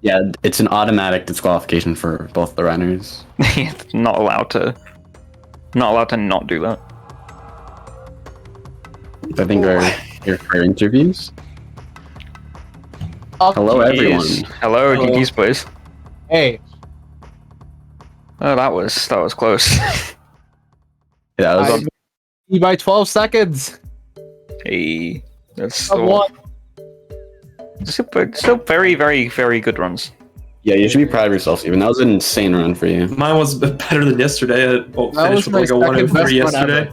Yeah, it's an automatic disqualification for both the runners. Not allowed to not do that. I think we're here for interviews. Hello, everyone. Hello, GG's boys. Hey. Oh, that was close. Yeah, that was By 12 seconds. Hey, that's I won. still very, very, very good runs. yeah, you should be proud of yourself, Steven. That was an insane run for you. Mine was better than yesterday. I That finished was with like a my 1 and second 3 best one yesterday.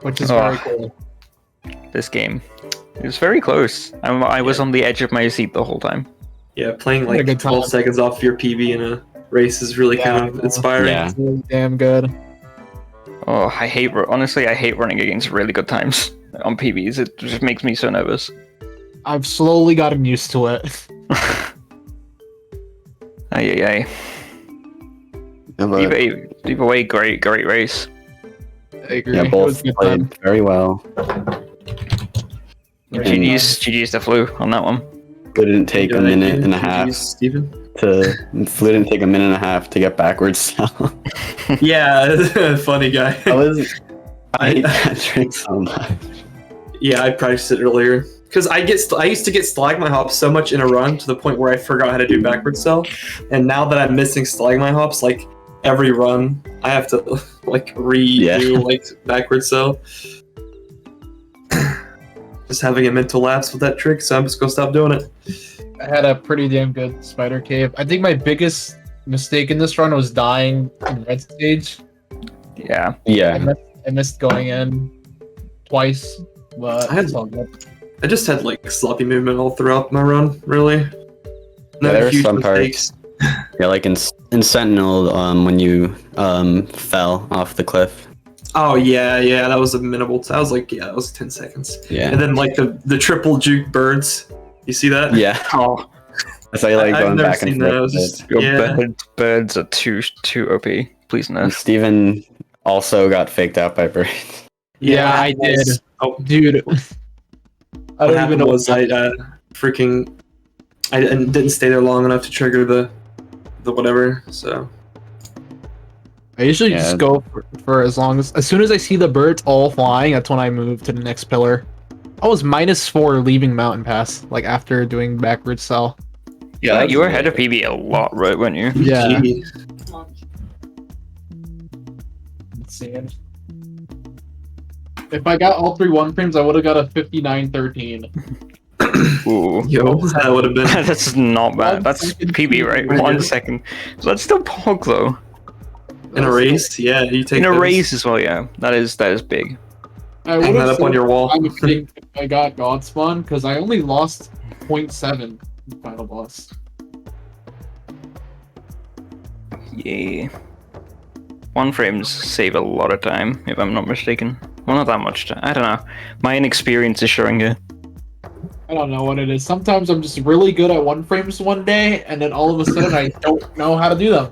Which is Oh. very cool. This game, it was very close. I was on the edge of my seat the whole time. Yeah, playing Had a like good 12 time. seconds off your PB in a race is really Yeah, kind of inspiring. Yeah. It's really damn good. Oh, honestly, I hate running against really good times on PBs. It just makes me so nervous. I've slowly gotten used to it. Ay. Either way, great race. I agree. Yeah, It was both a good played time. very well. GG's the flu on that one. It didn't take a minute and a half Steven. Flew didn't take a minute and a half to get backwards cell. Yeah, funny guy. I hate that trick so much. Yeah, I practiced it earlier because I used to get stalagmite hops so much in a run to the point where I forgot how to do backward cell, and now that I'm missing stalagmite hops, like every run, I have to like redo like backward cell. Just having a mental lapse with that trick, so I'm just gonna stop doing it. I had a pretty damn good spider cave. I think my biggest mistake in this run was dying in red stage. Yeah. Yeah. I missed going in twice, but I had- it's all good. I just had like sloppy movement all throughout my run, really. No there were huge some mistakes. Yeah, like in Sentinel, when you fell off the cliff. Oh yeah, that was a minimal. That was like that was 10 seconds. Yeah. And then like the triple juke birds. You see that? Yeah. Oh, I saw you like I've going never back and seen forth. those. with it. your Yeah. birds are too OP. Please no. And Steven also got faked out by birds. Yeah, I did. Oh, Dude, I what don't even happened know was I didn't stay there long enough to trigger the whatever. So I usually Yeah. just go for as soon as I see the birds all flying, that's when I move to the next pillar. I was -4 leaving Mountain Pass, like after doing backwards cell. Yeah, you were ahead of PB a lot, right? Weren't you? Yeah. Gee. Let's see. If I got all 3 1 frames, I would have got a 59-13. Ooh. Yo, that would have been. That's not bad. 1 That's second PB, right? right 1 here. second. So that's still Pog though. In a race, yeah, you take In a those. race as well, yeah. That is big. I Hang would that have up on your wall. I would think if I got God Spawn, because I only lost 0.7 in the final boss. Yeah. 1 frames save a lot of time, if I'm not mistaken. Well, not that much time. I don't know. My inexperience is showing here. I don't know what it is. Sometimes I'm just really good at 1 frames one day, and then all of a sudden I don't know how to do them.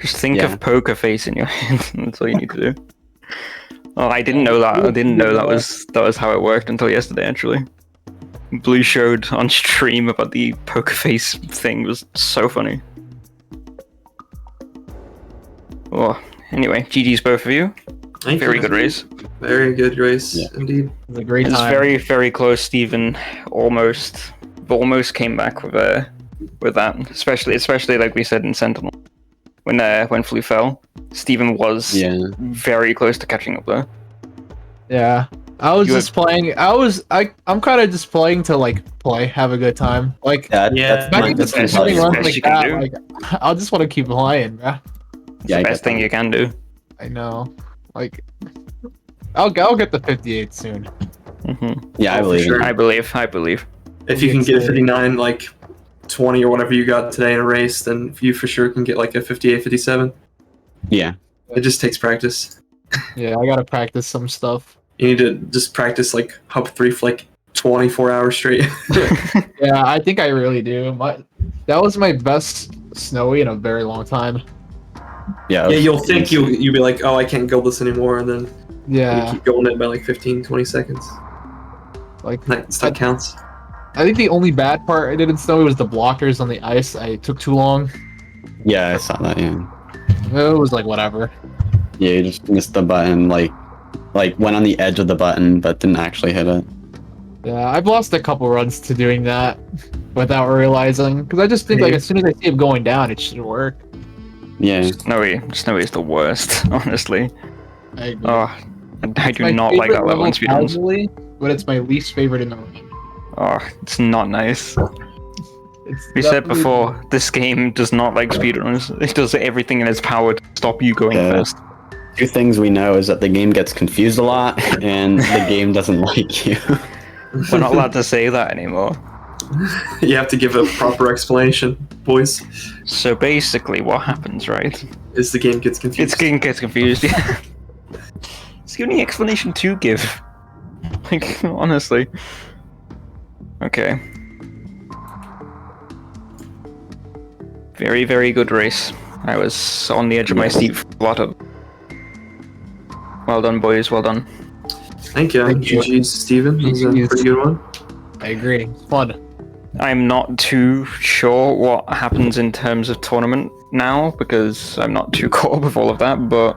Just think Yeah. of poker face in your hand. That's all you need to do. Oh, I didn't know that. I didn't know that was how it worked until yesterday, actually. Blue showed on stream about the poker face thing. It was so funny. Oh, anyway, GG's both of you. Thank Very you. good race. Very good race, Yeah. indeed. It was a great It's time. very, very close. Steven almost came back with that. Especially like we said in Sentinel, when Flu fell, Steven was very close to catching up there. Yeah. I was You just playing. I'm kind of just playing to like play, have a good time. Like Yeah, that's back my- in that's the my best- running thought. runs best like you can that, do. like I just want to keep playing, man. It's Yeah, I the get best thing that. you can do. I know. Like I'll get the 58 soon. Hmm Yeah, I Oh, for believe sure. it. I believe. If you can get a It's, 59, like 20 or whatever you got today in a race, then you for sure can get like a 58, 57. Yeah. It just takes practice. Yeah, I gotta practice some stuff. You need to just practice like hub 3 for like 24 hours straight. Yeah, I think I really do. That was my best snowy in a very long time. Yeah. Yeah, you'll think you'll be like, oh, I can't go this anymore, and then You Yeah, keep going it by like 15, 20 seconds. like That counts. I think the only bad part I did in Snowy was the blockers on the ice. I took too long. Yeah, I saw that. Yeah. It was like whatever. Yeah, you just missed the button. Like went on the edge of the button, but didn't actually hit it. Yeah, I've lost a couple runs to doing that without realizing. Because I just think like as soon as I see him going down, it should work. Yeah. Snowy is the worst, honestly. I agree. Oh, I It's do my not like that favorite level in speedruns. casually, but it's my least favorite in the run. Oh, it's not nice. It's We said definitely- before, this game does not like speedrunners. It does everything in its power to stop you going Yeah. fast. Two things we know is that the game gets confused a lot, and the game doesn't like you. We're not allowed to say that anymore. You have to give a proper explanation, boys. So basically, what happens, right? Is the game gets confused. It's game gets confused. Yeah. It's the only explanation to give. Like, honestly. Okay. Very, very good race. I was on the edge of my seat for a lot of. Well done, boys. Well done. Thank you. Thank you. GG's, Steven. That was a GG's. pretty good one. I agree. It's fun. I'm not too sure what happens in terms of tournament now because I'm not too caught up with all of that. But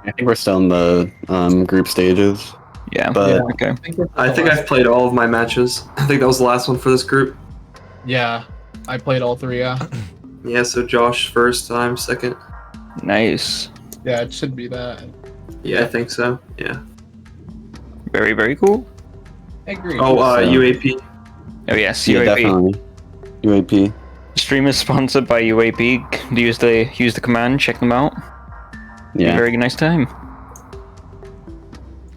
I think we're still in the group stages. yeah. But- Okay. I think I've played all of my matches. I think that was the last one for this group. Yeah, I played all three. Yeah, Yeah, so Josh first, I'm second. Nice. yeah, it should be that. Yeah, I think so. Yeah. Very, very cool. I agree. Oh, So- UAP. Oh yes, Yeah, UAP. definitely. UAP. Stream is sponsored by UAP. Use the command. Check them out. Be a Yeah. very nice time.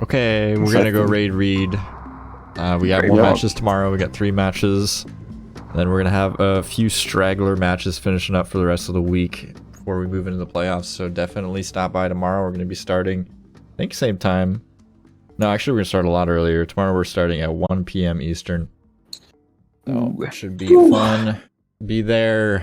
Okay, we're gonna go raid Reed. We got Great more job. matches tomorrow. We got 3 matches. Then we're gonna have a few straggler matches finishing up for the rest of the week before we move into the playoffs. So definitely stop by tomorrow. We're gonna be starting, I think, same time. No, actually, we're gonna start a lot earlier. Tomorrow we're starting at 1 p.m. Eastern. So it should be fun. Be there.